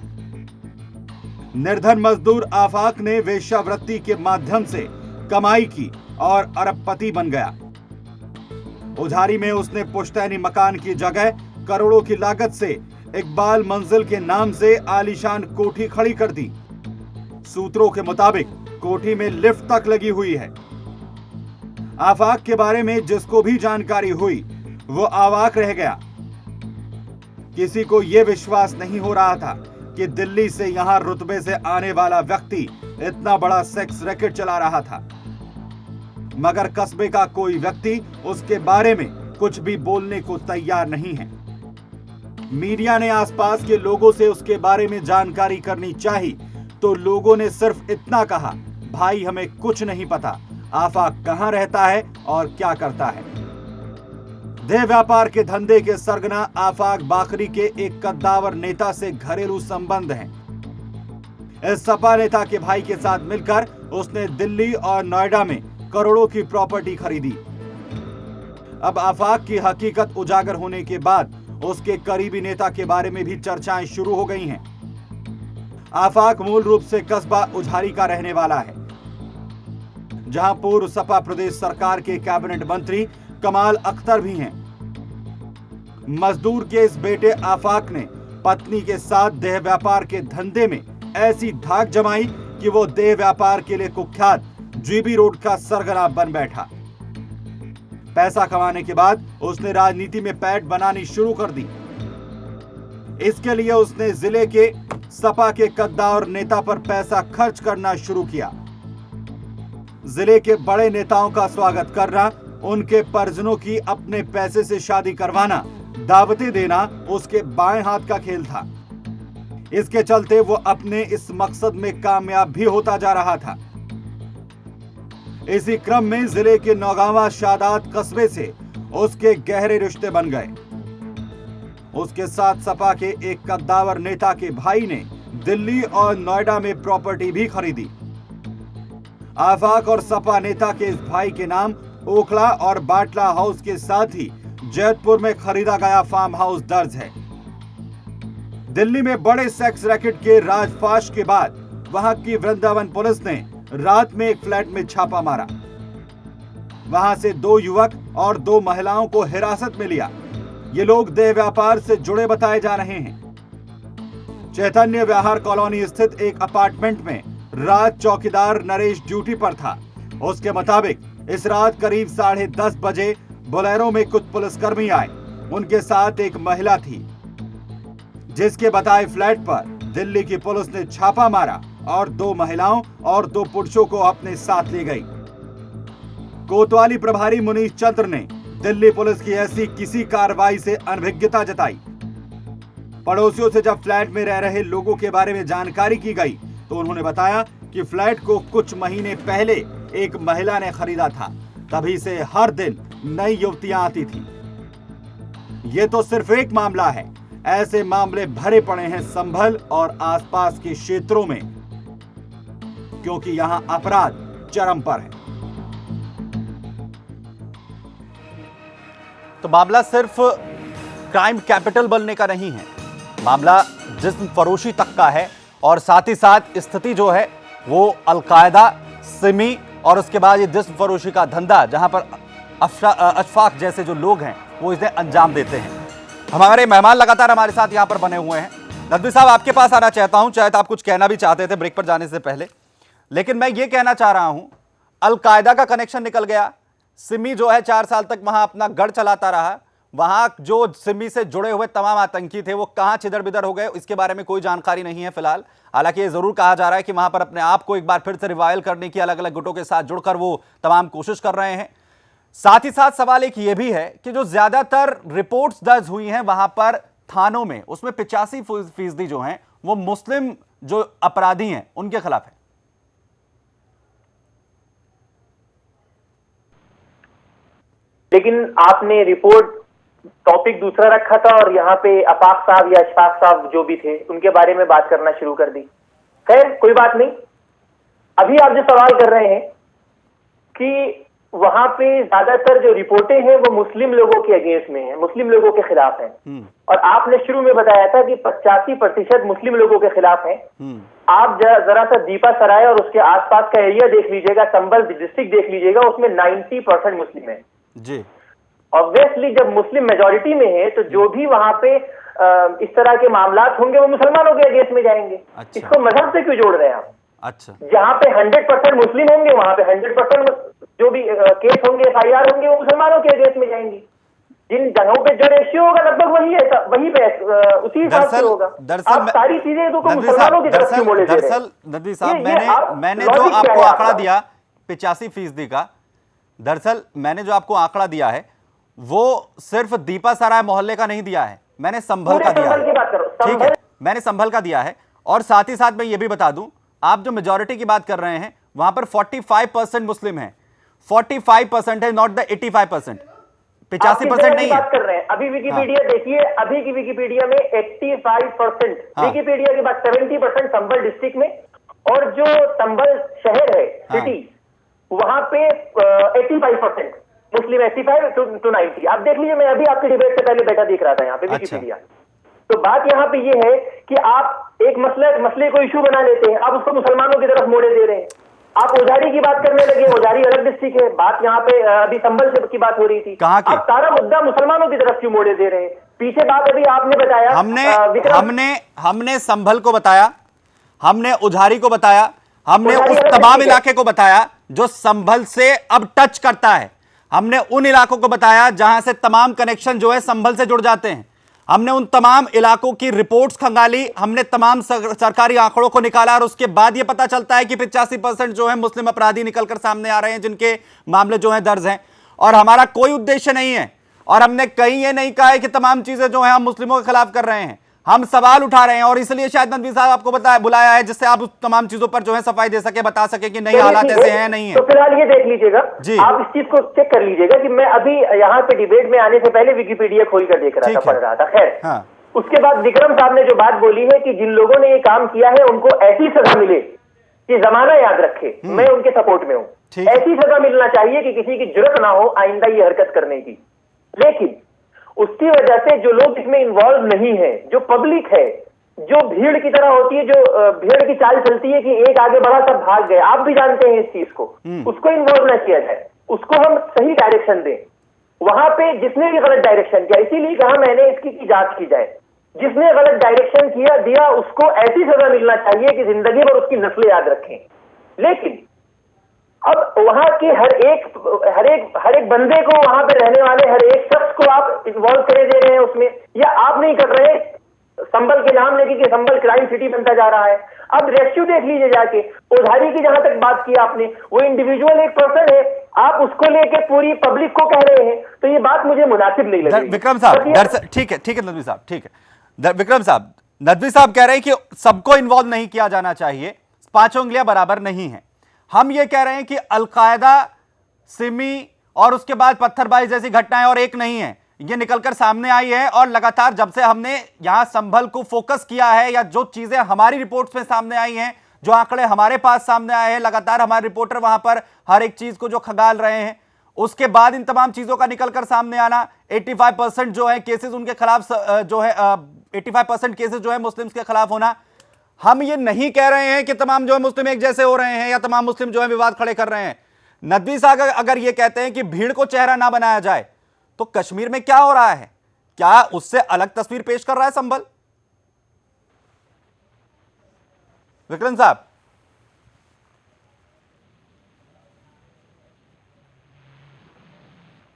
निर्धन मजदूर आफाक ने वेश्यावृत्ति के माध्यम से कमाई की और अरबपति बन गया। उझारी में उसने पुश्तैनी मकान की जगह करोड़ों की लागत से इकबाल मंजिल के नाम से आलीशान कोठी खड़ी कर दी। सूत्रों के मुताबिक कोठी में लिफ्ट तक लगी हुई है। आफाक के बारे में जिसको भी जानकारी हुई वो अवाक रह गया। किसी को यह विश्वास नहीं हो रहा था कि दिल्ली से यहां रुतबे से आने वाला व्यक्ति इतना बड़ा सेक्स रैकेट चला रहा था। मगर कस्बे का कोई व्यक्ति उसके बारे में कुछ भी बोलने को तैयार नहीं है। मीडिया ने आसपास के लोगों से उसके बारे में जानकारी करनी चाही तो लोगों ने सिर्फ इतना कहा, भाई हमें कुछ नहीं पता, आफाक कहां रहता है और क्या करता है। देह व्यापार के धंधे के सरगना आफाक बाकरी के एक कद्दावर नेता से घरेलू संबंध हैं। इस सपा नेता के भाई के साथ मिलकर उसने दिल्ली और नोएडा में करोड़ों की प्रॉपर्टी खरीदी। अब आफाक की हकीकत उजागर होने के बाद उसके करीबी नेता के बारे में भी चर्चाएं शुरू हो गई हैं। आफाक मूल रूप से कस्बा उझारी का रहने वाला है, जहां पूर्व सपा प्रदेश सरकार के कैबिनेट मंत्री कमाल अख्तर भी हैं। मजदूर के इस बेटे आफाक ने पत्नी के साथ देह व्यापार के धंधे में ऐसी धाक जमाई कि वो देह व्यापार के लिए कुख्यात जीबी रोड का सरगना बन बैठा। पैसा कमाने के बाद उसने राजनीति में पैठ बनानी शुरू कर दी। इसके लिए उसने जिले के सपा के कद्दावर नेता पर पैसा खर्च करना शुरू किया। जिले के बड़े नेताओं का स्वागत करना, उनके परिजनों की अपने पैसे से शादी करवाना, दावतें देना उसके बाएं हाथ का खेल था। इसके चलते वो अपने इस मकसद में कामयाब भी होता जा रहा था। इसी क्रम में जिले के नौगावा शादात कस्बे से उसके गहरे रिश्ते बन गए। उसके साथ सपा के एक कद्दावर नेता के भाई ने दिल्ली और नोएडा में प्रॉपर्टी भी खरीदी। आफाक और सपा नेता के इस भाई के नाम ओखला और बाटला हाउस के साथ ही जैतपुर में खरीदा गया फार्म हाउस दर्ज है। दिल्ली में बड़े सेक्स रैकेट के राजफाश के बाद वहां की वृंदावन पुलिस ने रात में एक फ्लैट में छापा मारा। वहां से 2 युवक और 2 महिलाओं को हिरासत में लिया। ये लोग देह व्यापार से जुड़े बताए जा रहे हैं। चैतन्य विहार कॉलोनी स्थित एक अपार्टमेंट में रात चौकीदार नरेश ड्यूटी पर था। उसके मुताबिक इस रात करीब 10:30 बजे बोलेरो में कुछ पुलिसकर्मी आए। उनके साथ एक महिला थी, जिसके बताए फ्लैट पर दिल्ली की पुलिस ने छापा मारा और 2 महिलाओं और 2 पुरुषों को अपने साथ ले गई। कोतवाली प्रभारी मुनीश चंद्र ने दिल्ली पुलिस की ऐसी किसी कार्रवाई से अनभिज्ञता जताई। पड़ोसियों से जब फ्लैट में रह रहे लोगों के बारे में जानकारी की गई तो उन्होंने बताया कि फ्लैट को कुछ महीने पहले एक महिला ने खरीदा था। तभी से हर दिन नई युवतियां आती थी। ये तो सिर्फ एक मामला है, ऐसे मामले भरे पड़े हैं संभल और आसपास के क्षेत्रों में, क्योंकि यहां अपराध चरम पर है। तो मामला सिर्फ क्राइम कैपिटल बनने का नहीं है, मामला जिस्म फरोशी तक का है और साथ ही साथ स्थिति जो है वो अलकायदा, सिमी और उसके बाद ये जिस्म फरोशी का धंधा, जहां पर अशफाक जैसे जो लोग हैं वो इसे अंजाम देते हैं। हमारे मेहमान लगातार हमारे साथ यहां पर बने हुए हैं। नकवी साहब, आपके पास आना चाहता हूं, शायद आप कुछ कहना भी चाहते थे ब्रेक पर जाने से पहले, लेकिन मैं ये कहना चाह रहा हूं, अलकायदा का कनेक्शन निकल गया। सिमी जो है 4 साल तक वहां अपना गढ़ चलाता रहा। वहां जो सिमी से जुड़े हुए तमाम आतंकी थे वो कहां छिदर बिदर हो गए, इसके बारे में कोई जानकारी नहीं है फिलहाल। हालांकि ये जरूर कहा जा रहा है कि वहां पर अपने आप को एक बार फिर से रिवाइवल करने की अलग अलग गुटों के साथ जुड़कर वो तमाम कोशिश कर रहे हैं। साथ ही साथ सवाल एक ये भी है कि जो ज्यादातर रिपोर्ट्स दर्ज हुई हैं वहां पर थानों में, उसमें 85% जो हैं वो मुस्लिम जो अपराधी हैं उनके खिलाफ है। लेकिन आपने रिपोर्ट टॉपिक दूसरा रखा था और यहाँ पे अफाक साहब या अशफाक साहब जो भी थे उनके बारे में बात करना शुरू कर दी। खैर कोई बात नहीं। अभी आप जो सवाल कर रहे हैं कि वहां पे ज्यादातर जो रिपोर्टें हैं वो मुस्लिम लोगों के अगेंस्ट में है, मुस्लिम लोगों के खिलाफ है। और आपने शुरू में बताया था कि 85% मुस्लिम लोगों के खिलाफ है। आप जरा सा दीपा सराय और उसके आसपास का एरिया देख लीजिएगा, संभल डिस्ट्रिक्ट देख लीजिएगा, उसमें 90% मुस्लिम है जी। ऑब्वियसली जब मुस्लिम मेजॉरिटी में है तो जो भी वहां पे इस तरह के मामला होंगे वो मुसलमानों के अगेंस्ट में जाएंगे। अच्छा। इसको मजहब से क्यों जोड़ रहे हैं आप? अच्छा। जहां पे 100% मुस्लिम होंगे वहां पे 100% जो भी केस होंगे, FIR होंगे, वो मुसलमानों के अगेंस्ट में जाएंगे। जिन जगहों पे जो रेशियो होगा लगभग वही है, वही पे उसी हिसाब से होगा। आप सारी चीजें तो मुसलमानों की तरफ से बोले दे रहे हैं। नदवी साहब, मैंने जो आपको आंकड़ा दिया 85% का, दरअसल मैंने जो आपको आंकड़ा दिया है वो सिर्फ दीपा सराय मोहल्ले का नहीं दिया है, मैंने संभल का दिया है। ठीक है, मैंने संभल का दिया है। और साथ ही साथ मैं ये भी बता दूं, आप जो मेजॉरिटी की बात कर रहे हैं वहां पर 45% मुस्लिम है। 45% है, नॉट द 85%। 85% नहीं है। बात कर रहे हैं अभी विकिपीडिया देखिए, अभी की विकिपीडिया में 85%, विकिपीडिया के बाद 70% संभल डिस्ट्रिक्ट में, और जो संभल शहर है सिटी वहां पे 85% मुस्लिम, 85 to 90। आप देख लीजिए, मैं अभी आपके डिबेट से पहले बैठा देख रहा था यहाँ पे विकिपीडिया। तो बात यहाँ पे ये है कि आप एक मसले को इशू बना लेते हैं, आप उसको मुसलमानों की तरफ मोड़े दे रहे हैं। आप ओजारी की बात करने लगे, ओजारी अलग डिस्ट्रिक्ट है, बात यहाँ पे अभी संभल से की बात हो रही थी। आप सारा मुद्दा मुसलमानों की तरफ क्यों मोड़े दे रहे हैं? पीछे बात अभी आपने बताया, हमने संभल को बताया, हमने ओजारी को बताया, हमने उस तमाम इलाके को बताया जो संभल से अब टच करता है। हमने उन इलाकों को बताया जहां से तमाम कनेक्शन जो है संभल से जुड़ जाते हैं। हमने उन तमाम इलाकों की रिपोर्ट्स खंगाली, हमने तमाम सरकारी आंकड़ों को निकाला और उसके बाद यह पता चलता है कि 85% जो है मुस्लिम अपराधी निकलकर सामने आ रहे हैं जिनके मामले जो हैं दर्ज हैं। और हमारा कोई उद्देश्य नहीं है और हमने कहीं ये नहीं कहा है कि तमाम चीजें जो हैं हम मुस्लिमों के खिलाफ कर रहे हैं। हम सवाल उठा रहे हैं और इसलिए शायद नदवी साहब आपको बुलाया है जिससे आप उस तमाम चीजों पर जो है सफाई दे सके, बता सके कि नहीं हालात ऐसे हैं नहीं है। तो फिलहाल ये देख लीजिएगा जी, आप इस चीज को चेक कर लीजिएगा कि मैं अभी यहाँ पे डिबेट में आने से पहले विकिपीडिया खोल कर देख रहा था, पढ़ रहा था। खैर उसके बाद विक्रम साहब ने जो बात बोली है कि जिन लोगों ने ये काम किया है उनको ऐसी सजा मिले कि जमाना याद रखे, मैं उनके सपोर्ट में हूँ। ऐसी सजा मिलना चाहिए कि किसी की जरूरत ना हो आइंदा ये हरकत करने की। लेकिन उसकी वजह से जो लोग इसमें इन्वॉल्व नहीं है, जो पब्लिक है, जो भीड़ की तरह होती है, जो भीड़ की चाल चलती है कि एक आगे बढ़ा सब भाग गए, आप भी जानते हैं इस चीज को, उसको इन्वॉल्व ना किया जाए, उसको हम सही डायरेक्शन दें। वहां पे जिसने भी गलत डायरेक्शन किया, इसीलिए कहा मैंने इसकी जांच की जाए, जिसने गलत डायरेक्शन दिया उसको ऐसी सजा मिलना चाहिए कि जिंदगी भर उसकी नस्लें याद रखें। लेकिन अब वहां के हर एक बंदे को, वहां पे रहने वाले हर एक शख्स को आप इन्वॉल्व करे दे रहे हैं उसमें, या आप नहीं कर रहे, संभल के नाम लेके कि संभल क्राइम सिटी बनता जा रहा है। अब रेस्क्यू देख लीजिए जाके, ओझारी की जहां तक बात की आपने, वो इंडिविजुअल एक पर्सन है, आप उसको लेके पूरी पब्लिक को कह रहे हैं, तो ये बात मुझे मुनासिब नहीं लग रही। विक्रम साहब, ठीक है नदवी साहब, ठीक है विक्रम साहब, नदवी साहब कह रहे हैं कि सबको इन्वॉल्व नहीं किया जाना चाहिए, पांचों उंगलियां बराबर नहीं है। हम ये कह रहे हैं कि अलकायदा, सिमी और उसके बाद पत्थरबाजी जैसी घटनाएं और एक नहीं है, ये निकलकर सामने आई है। और लगातार जब से हमने यहां संभल को फोकस किया है, या जो चीजें हमारी रिपोर्ट्स में सामने आई हैं, जो आंकड़े हमारे पास सामने आए हैं, लगातार हमारे रिपोर्टर वहां पर हर एक चीज को जो खंगाल रहे हैं, उसके बाद इन तमाम चीजों का निकलकर सामने आना, 85% जो है केसेस उनके खिलाफ, जो है 85% केसेस जो है मुस्लिम्स के खिलाफ होना। हम ये नहीं कह रहे हैं कि तमाम जो है मुस्लिम एक जैसे हो रहे हैं, या तमाम मुस्लिम जो है विवाद खड़े कर रहे हैं। नदवी साहब अगर ये कहते हैं कि भीड़ को चेहरा ना बनाया जाए, तो कश्मीर में क्या हो रहा है, क्या उससे अलग तस्वीर पेश कर रहा है संभल? विक्रम साहब,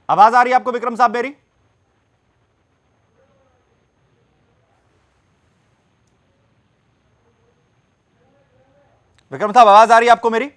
आवाज आ रही है आपको विक्रम साहब मेरी? विक्रम साहब, आवाज आ रही है आपको मेरी?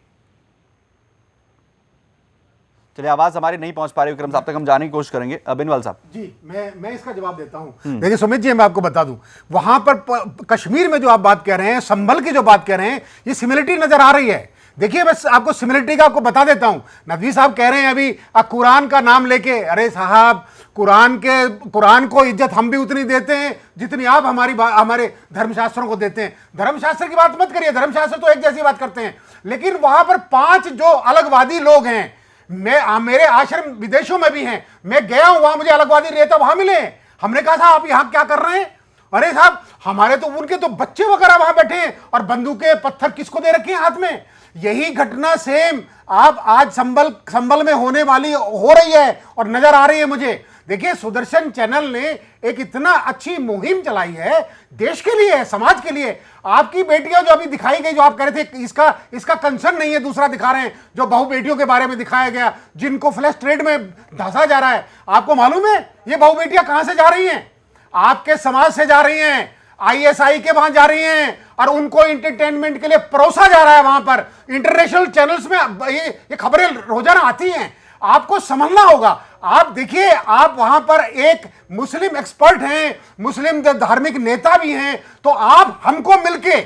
चलिए, आवाज हमारी नहीं पहुंच पा रही विक्रम साहब तक, हम जाने की कोशिश करेंगे। बिनवाल साहब जी, मैं इसका जवाब देता हूं। देखिए सुमित जी, मैं आपको बता दूं, वहां पर कश्मीर में जो आप बात कह रहे हैं, संभल की जो बात कह रहे हैं, ये सिमिलरिटी नजर आ रही है। देखिए, बस आपको सिमिलरिटी का आपको बता देता हूं। नदवी साहब कह रहे हैं अभी कुरान का नाम लेके, अरे साहब, कुरान को इज्जत हम भी उतनी देते हैं जितनी आप हमारे धर्मशास्त्रों को देते हैं। धर्मशास्त्र की बात मत करिए, धर्मशास्त्र तो एक जैसी बात करते हैं, लेकिन वहां पर 5 जो अलगवादी लोग हैं, मेरे आश्रम विदेशों में भी हैं, मैं गया हूं वहां, मुझे अलगवादी नेता वहां मिले। हमने कहा था आप यहां क्या कर रहे हैं? अरे साहब, हमारे तो उनके तो बच्चे वगैरह वहां बैठे हैं, और बंदूकें पत्थर किसको दे रखे हैं हाथ में। यही घटना सेम आप आज संभल में होने वाली हो रही है और नजर आ रही है मुझे। देखिए, सुदर्शन चैनल ने एक इतना अच्छी मुहिम चलाई है, देश के लिए, समाज के लिए। आपकी बेटियां जो अभी दिखाई गई, जो आप कह रहे थे इसका कंसर्न नहीं है, दूसरा दिखा रहे हैं, जो बहु बेटियों के बारे में दिखाया गया, जिनको फ्लैश ट्रेड में धंसा जा रहा है। आपको मालूम है ये बहु बेटियां कहां से जा रही हैं? आपके समाज से जा रही हैं, ISI के वहां जा रही हैं, और उनको एंटरटेनमेंट के लिए परोसा जा रहा है। वहां पर इंटरनेशनल चैनल्स में ये खबरें रोजाना आती हैं। आपको समझना होगा। आप देखिए, आप वहां पर एक मुस्लिम एक्सपर्ट हैं, मुस्लिम धार्मिक नेता भी हैं, तो आप हमको मिलके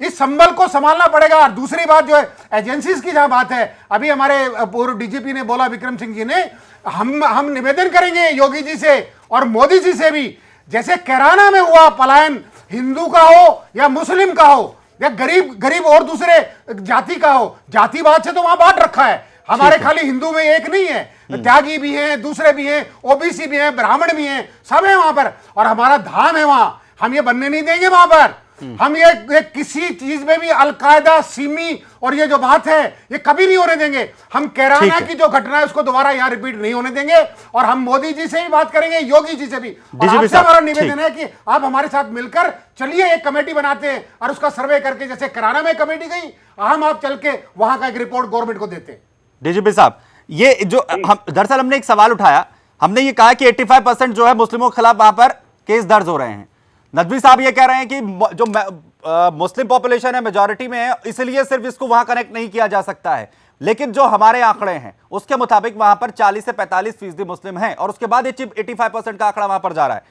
इस संभल को संभालना पड़ेगा। और दूसरी बात जो है एजेंसीज की जहां बात है, अभी हमारे पूर्व DGP ने बोला, विक्रम सिंह जी ने, हम निवेदन करेंगे योगी जी से और मोदी जी से भी, जैसे कैराना में हुआ पलायन, हिंदू का हो या मुस्लिम का हो या गरीब और दूसरे जाति का हो, जातिवाद से तो वहां बांट रखा है। हमारे खाली हिंदू में एक नहीं है, त्यागी भी हैं, दूसरे भी हैं, OBC भी हैं, ब्राह्मण भी हैं, सब है वहां पर, और हमारा धाम है वहां। हम ये बनने नहीं देंगे वहां पर। हम ये किसी चीज में भी अलकायदा, सिमी और ये जो बात है, ये कभी नहीं होने देंगे। हम कैराना की जो घटना है उसको दोबारा यहाँ रिपीट नहीं होने देंगे, और हम मोदी जी से भी बात करेंगे, योगी जी से भी। आपसे हमारा निवेदन है कि आप हमारे साथ मिलकर चलिए, एक कमेटी बनाते हैं और उसका सर्वे करके, जैसे कैराना में कमेटी गई, हम आप चल के वहां का एक रिपोर्ट गवर्नमेंट को देते हैं। DGP साहब, ये जो दरअसल हमने एक सवाल उठाया, हमने ये कहा कि 85% जो है मुस्लिमों के खिलाफ वहां पर केस दर्ज हो रहे हैं। नदवी साहब ये कह रहे हैं कि जो मुस्लिम पॉपुलेशन है, मेजॉरिटी में है, इसलिए सिर्फ इसको वहां कनेक्ट नहीं किया जा सकता है। लेकिन जो हमारे आंकड़े हैं उसके मुताबिक वहां पर 40 से 45% मुस्लिम हैं, और उसके बाद 85% का आंकड़ा वहां पर जा रहा है।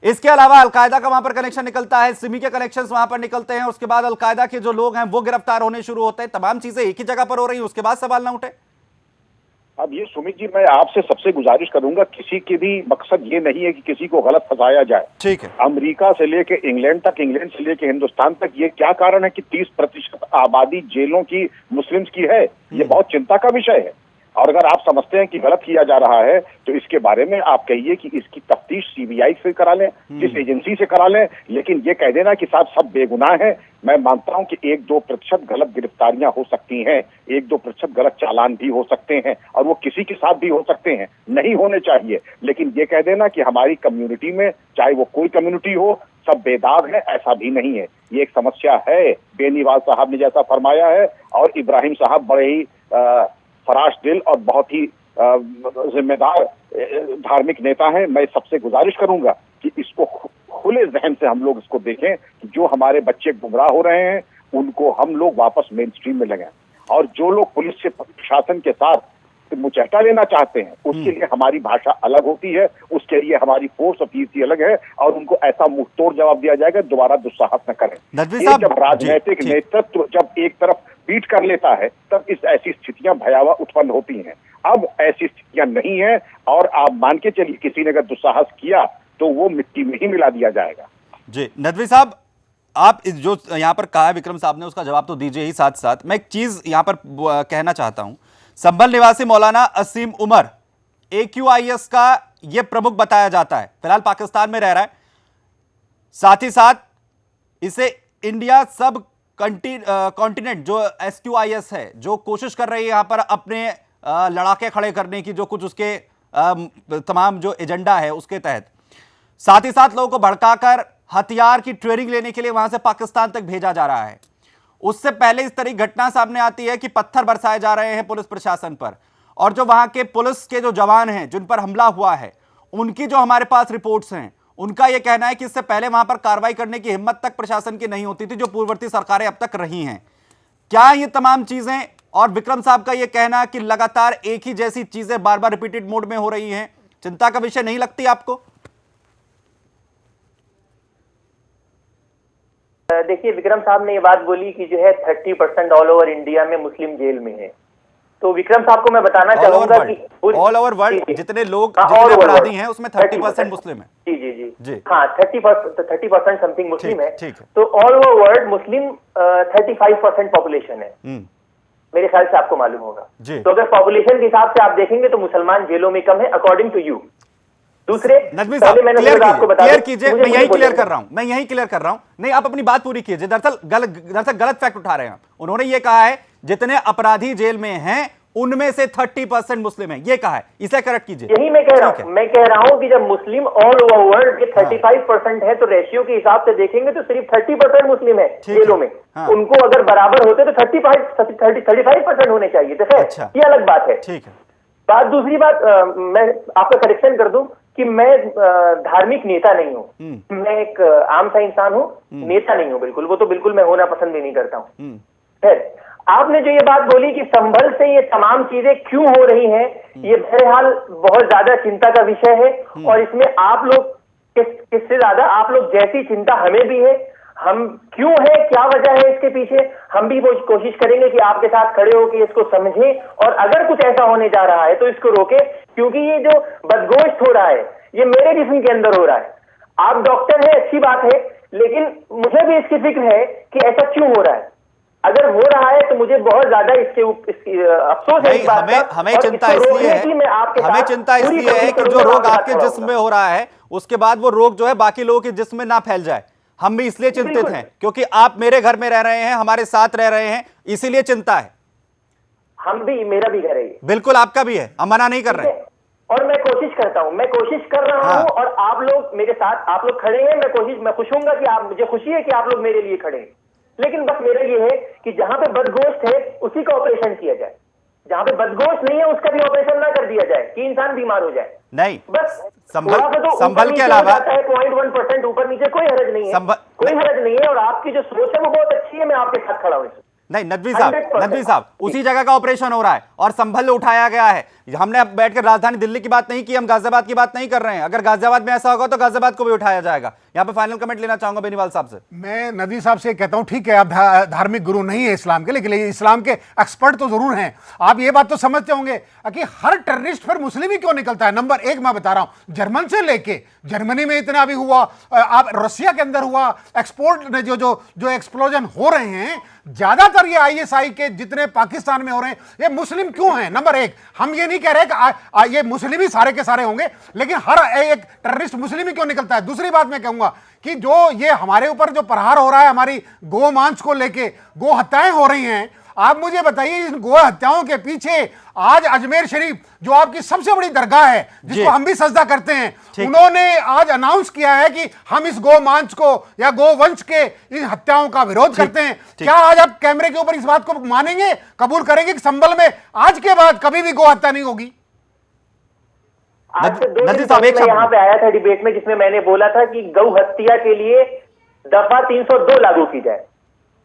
इसके अलावा अलकायदा का वहां पर कनेक्शन निकलता है, सिमी के कनेक्शंस वहां पर निकलते हैं, उसके बाद अलकायदा के जो लोग हैं वो गिरफ्तार होने शुरू होते हैं। तमाम चीजें एक ही जगह पर हो रही है, उसके बाद सवाल ना उठे। अब ये सुमित जी, मैं आपसे सबसे गुजारिश करूंगा, किसी के भी मकसद ये नहीं है कि किसी को गलत फंसाया जाए। ठीक है। अमेरिका से लेके इंग्लैंड तक, इंग्लैंड से लेके हिंदुस्तान तक, ये क्या कारण है कि 30% आबादी जेलों की मुस्लिम्स की है? ये बहुत चिंता का विषय है। और अगर आप समझते हैं कि गलत किया जा रहा है, तो इसके बारे में आप कहिए कि इसकी तफ्तीश सीबीआई से करा लें, जिस एजेंसी से करा लें, लेकिन ये कह देना कि साहब सब बेगुनाह हैं। मैं मानता हूं कि 1-2% गलत गिरफ्तारियां हो सकती हैं, 1-2% गलत चालान भी हो सकते हैं और वो किसी के साथ भी हो सकते हैं, नहीं होने चाहिए। लेकिन ये कह देना कि हमारी कम्युनिटी में, चाहे वो कोई कम्युनिटी हो, सब बेदाग है, ऐसा भी नहीं है। ये एक समस्या है। बेनीवाल साहब ने जैसा फरमाया है, और इब्राहिम साहब बड़े ही फराश दिल और बहुत ही जिम्मेदार धार्मिक नेता हैं। मैं सबसे गुजारिश करूंगा कि इसको खुले जहन से हम लोग इसको देखें कि जो हमारे बच्चे गुमराह हो रहे हैं उनको हम लोग वापस मेन स्ट्रीम में लगाएं, और जो लोग पुलिस से प्रशासन के साथ मुचहटा लेना चाहते हैं उसके लिए हमारी भाषा अलग होती है, उसके लिए हमारी फोर्स ऑफ पीसी अलग है, और उनको ऐसा मुंह तोड़ जवाब दिया जाएगा दोबारा दुस्साहस न करें। नदवी साहब, जब राजनीतिक नेतृत्व जब एक तरफ पीट कर लेता है तब इस ऐसी स्थितियां भयावह उत्पन्न होती हैं। अब ऐसी स्थितियां नहीं है, और आप मान के चलिए किसी ने अगर दुस्साहस किया तो वो मिट्टी में ही मिला दिया जाएगा। जी नदवी साहब, आप जो यहाँ पर कहा है विक्रम साहब ने, उसका जवाब तो दीजिए ही। साथ साथ मैं एक चीज यहाँ पर कहना चाहता हूं। संभल निवासी मौलाना असीम उमर AQIS का यह प्रमुख बताया जाता है, फिलहाल पाकिस्तान में रह रहा है। साथ ही साथ इसे इंडिया सब कॉन्टिनेंट जो SQIS है, जो कोशिश कर रही है यहाँ पर अपने लड़ाके खड़े करने की, जो कुछ उसके तमाम जो एजेंडा है उसके तहत, साथ ही साथ लोगों को भड़काकर हथियार की ट्रेनिंग लेने के लिए वहां से पाकिस्तान तक भेजा जा रहा है। उससे पहले इस तरह की घटना सामने आती है कि पत्थर बरसाए जा रहे हैं पुलिस प्रशासन पर, और जो वहां के पुलिस के जो जवान हैं जिन पर हमला हुआ है, उनकी जो हमारे पास रिपोर्ट्स हैं, उनका यह कहना है कि इससे पहले वहां पर कार्रवाई करने की हिम्मत तक प्रशासन की नहीं होती थी, जो पूर्ववर्ती सरकारें अब तक रही हैं। क्या ये तमाम चीजें और विक्रम साहब का यह कहना कि लगातार एक ही जैसी चीजें बार बार रिपीटेड मोड में हो रही हैं, चिंता का विषय नहीं लगती आपको? देखिए, विक्रम साहब ने ये बात बोली कि जो है 30% ऑल ओवर इंडिया में मुस्लिम जेल में है। तो विक्रम साहब को मैं बताना चाहूंगा कि ऑल ओवर वर्ल्ड जितने लोग जितने अपराधी हैं उसमें 30% मुस्लिम है। जी जी जी जी हाँ, 30% समथिंग मुस्लिम है। ठीक है। तो ऑल ओवर वर्ल्ड मुस्लिम 35% पॉपुलेशन है, मेरे ख्याल से आपको मालूम होगा। तो अगर पॉपुलेशन के हिसाब से आप देखेंगे तो मुसलमान जेलों में कम है अकॉर्डिंग टू यू। दूसरे नदवी साहब क्लियर कीजिए, मैं यही क्लियर कर रहा हूं, नहीं आप अपनी बात पूरी कीजिए। दरअसल गलत फैक्ट उठा रहे हैं। उन्होंने ये कहा है जितने अपराधी जेल में हैं उनमें से 30% मुस्लिम है, ये कहा है, इसे करेक्ट कीजिए। यही मैं कह रहा हूं। मैं कह रहा हूं कि जब मुस्लिम ऑल ओवर वर्ल्ड के 35% है तो रेशियो के हिसाब से देखेंगे तो सिर्फ 30% मुस्लिम है जेलों में। उनको अगर बराबर होते तो 35% होने चाहिए थे। अच्छा, ये अलग बात है। ठीक है। बात दूसरी बात, मैं आपका करेक्शन कर दूं कि मैं धार्मिक नेता नहीं हूं, मैं एक आम सा इंसान हूं, नेता नहीं हूं बिल्कुल। वो तो बिल्कुल मैं होना पसंद भी नहीं करता हूं। खैर, आपने जो ये बात बोली कि संभल से ये तमाम चीजें क्यों हो रही हैं, ये बहरहाल बहुत ज्यादा चिंता का विषय है। और इसमें आप लोग किससे ज्यादा आप लोग जैसी चिंता हमें भी है। हम क्यों है, क्या वजह है इसके पीछे, हम भी कोशिश करेंगे कि आपके साथ खड़े होकर इसको समझें, और अगर कुछ ऐसा होने जा रहा है तो इसको रोके, क्योंकि ये जो बदगोश्त हो रहा है ये मेरे जिस्म के अंदर हो रहा है। आप डॉक्टर हैं, अच्छी बात है, लेकिन मुझे भी इसकी फिक्र है कि ऐसा क्यों हो रहा है। अगर हो रहा है तो मुझे बहुत ज्यादा इसके अफसोस है इस बात का। हमें चिंता इसलिए है कि जो रोग आपके जिस्म में हो रहा है उसके बाद वो रोग जो है बाकी लोगों के जिस्म में ना फैल जाए। हम भी इसलिए चिंतित हैं क्योंकि आप मेरे घर में रह रहे हैं, हमारे साथ रह रहे हैं, इसीलिए चिंता है। हम भी, मेरा भी घर है, बिल्कुल आपका भी है, हम मना नहीं कर रहे हैं। और मैं कोशिश करता हूं, मैं कोशिश कर रहा हूं, और आप लोग मेरे साथ, आप लोग खड़े हैं। मैं खुश होऊंगा कि आप, मुझे खुशी है कि आप लोग मेरे लिए खड़े हैं। लेकिन बस मेरा ये है कि जहां पे बदगोश्त है उसी का ऑपरेशन किया जाए, जहां पे बदगोश्त नहीं है उसका भी ऑपरेशन ना कर दिया जाए कि इंसान बीमार हो जाए। नहीं, बस संभल के अलावा 0.1% ऊपर नीचे कोई हरज नहीं है, कोई हरज नहीं है। और आपकी जो सोच है वो बहुत अच्छी है, मैं आपके साथ खड़ा हूं। नहीं नदवी साहब उसी जगह का ऑपरेशन हो रहा है और संभल उठाया गया है। हमने अब बैठकर राजधानी दिल्ली की बात नहीं की, हम गाजियाबाद की बात नहीं कर रहे हैं। अगर गाजियाबाद में ऐसा होगा तो गाजियाबाद को भी उठाया जाएगा, यहाँ पे फाइनल कमेंट लेना चाहूंगा बेनीवाल साहब से। मैं नदी साहब से कहता हूं, ठीक है आप धार्मिक गुरु नहीं है इस्लाम के, लेकिन इस्लाम के एक्सपर्ट तो जरूर हैं। आप ये बात तो समझते होंगे कि हर टेररिस्ट फिर मुस्लिम ही क्यों निकलता है। नंबर एक मैं बता रहा हूं, जर्मन से लेके जर्मनी में इतना भी हुआ, आप रसिया के अंदर हुआ, एक्सपोर्ट में जो एक्सप्लोजन हो रहे हैं, ज्यादातर ये आईएसआई के जितने पाकिस्तान में हो रहे हैं, ये मुस्लिम क्यों हैं। नंबर एक, हम ये नहीं कह रहे कि ये मुस्लिम ही सारे के सारे होंगे, लेकिन हर एक टेररिस्ट मुस्लिम ही क्यों निकलता है। दूसरी बात मैं कहूंगा कि जो ये हमारे ऊपर जो प्रहार हो रहा है, हमारी गो मांस को लेके गो हत्याएं हो रही हैं, आप मुझे बताइए इन गो हत्याओं के पीछे आज अजमेर शरीफ जो आपकी सबसे बड़ी दरगाह है, जिसको हम भी सजदा करते हैं, उन्होंने आज अनाउंस किया है कि हम इस गो मांस को या गो वंश के इन हत्याओं का विरोध करते हैं। क्या आज आप कैमरे के ऊपर इस बात को मानेंगे, कबूल करेंगे कि संभल में आज के बाद कभी भी गो हत्या नहीं होगी? आज से 2 दिन पहले मैं यहाँ पे आया था डिबेट में, जिसमें मैंने बोला था कि गौ हत्या के लिए दफा 302 लागू की जाए।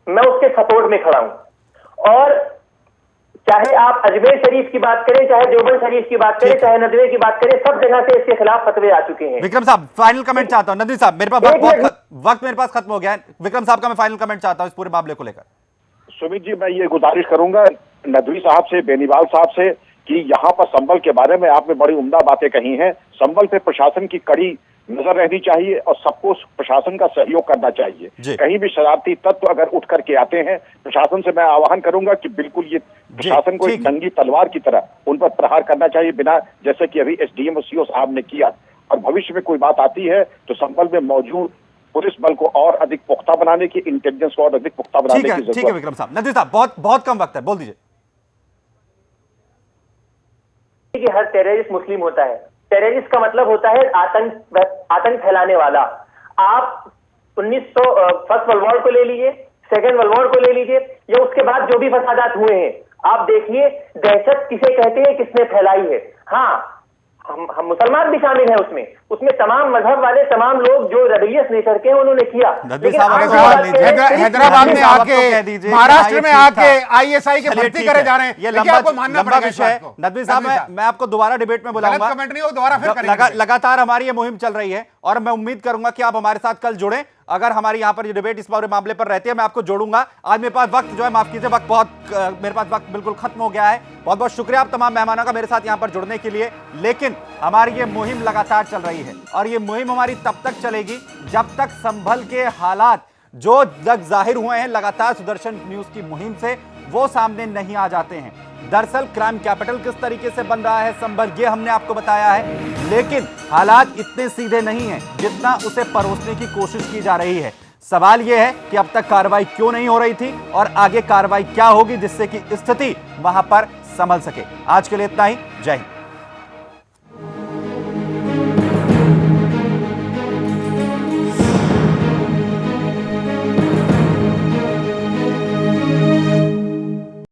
मैं उसके सपोर्ट में खड़ा हूं। और चाहे आप अजमेर शरीफ की बात करें, चाहे देवबंद शरीफ की बात करें, चाहे नदवे की बात करें, सब जगह से इसके खिलाफ फतवे आ चुके हैं। विक्रम साहब फाइनल कमेंट चाहता हूं। नदवी साहब मेरे पास वक्त मेरे पास खत्म हो गया है। विक्रम साहब का मैं फाइनल कमेंट चाहता हूं इस पूरे मामले को लेकर। सुमित जी, मैं ये गुजारिश करूंगा नदवी साहब से, बेनीवाल साहब से, कि यहाँ पर संभल के बारे में आपने बड़ी उम्दा बातें कही हैं। संभल पे प्रशासन की कड़ी नजर रहनी चाहिए और सबको प्रशासन का सहयोग करना चाहिए। कहीं भी शरारती तत्व अगर उठ करके आते हैं, प्रशासन से मैं आह्वान करूंगा कि बिल्कुल ये प्रशासन को एक नंगी तलवार की तरह उन पर प्रहार करना चाहिए, बिना, जैसे कि अभी एसडीएम और सीओ साहब ने किया। और भविष्य में कोई बात आती है तो संभल में मौजूद पुलिस बल को और अधिक पुख्ता बनाने की, इंटेलिजेंस को और अधिक पुख्ता बनाने की जरूरत है। ठीक है विक्रम साहब। नदवी साहब बहुत कम वक्त है, बोल दीजिए। कि हर टेररिस्ट मुस्लिम होता है। टेररिस्ट का मतलब होता है आतंक फैलाने वाला। आप 1900 फर्स्ट वर्ल्ड वॉर को ले लीजिए, सेकेंड वर्ल्ड वॉर को ले लीजिए, या उसके बाद जो भी फसादात हुए हैं, आप देखिए दहशत किसे कहते हैं, किसने फैलाई है। हाँ, हम मुसलमान भी शामिल हैं उसमें तमाम मजहब वाले, तमाम लोग जो रबैयस नेचर के हैं, उन्होंने किया। लेकिन हैदराबाद में आके, महाराष्ट्र में आके आईएसआई के भर्ती करे जा रहे हैं, ये लंबा विषय है। नदवी साहब मैं आपको दोबारा डिबेट में बुलाऊंगा, कमेंट नहीं हो, दोबारा फिर करेंगे। लगातार हमारी ये मुहिम चल रही है और मैं उम्मीद करूंगा कि आप हमारे साथ कल जुड़ें। अगर हमारी यहाँ पर ये डिबेट इस पूरे मामले पर रहती है, मैं आपको जोड़ूंगा। आज मेरे पास वक्त जो है, माफ कीजिए, मेरे पास वक्त बिल्कुल खत्म हो गया है। बहुत बहुत शुक्रिया आप तमाम मेहमानों का मेरे साथ यहाँ पर जुड़ने के लिए। लेकिन हमारी ये मुहिम लगातार चल रही है और ये मुहिम हमारी तब तक चलेगी जब तक संभल के हालात जो जग जाहिर हुए हैं लगातार सुदर्शन न्यूज की मुहिम से, वो सामने नहीं आ जाते हैं। दरअसल क्राइम कैपिटल किस तरीके से बन रहा है संभल, ये हमने आपको बताया है, लेकिन हालात इतने सीधे नहीं हैं जितना उसे परोसने की कोशिश की जा रही है। सवाल यह है कि अब तक कार्रवाई क्यों नहीं हो रही थी और आगे कार्रवाई क्या होगी जिससे कि स्थिति वहां पर संभल सके। आज के लिए इतना ही। जय हिंद।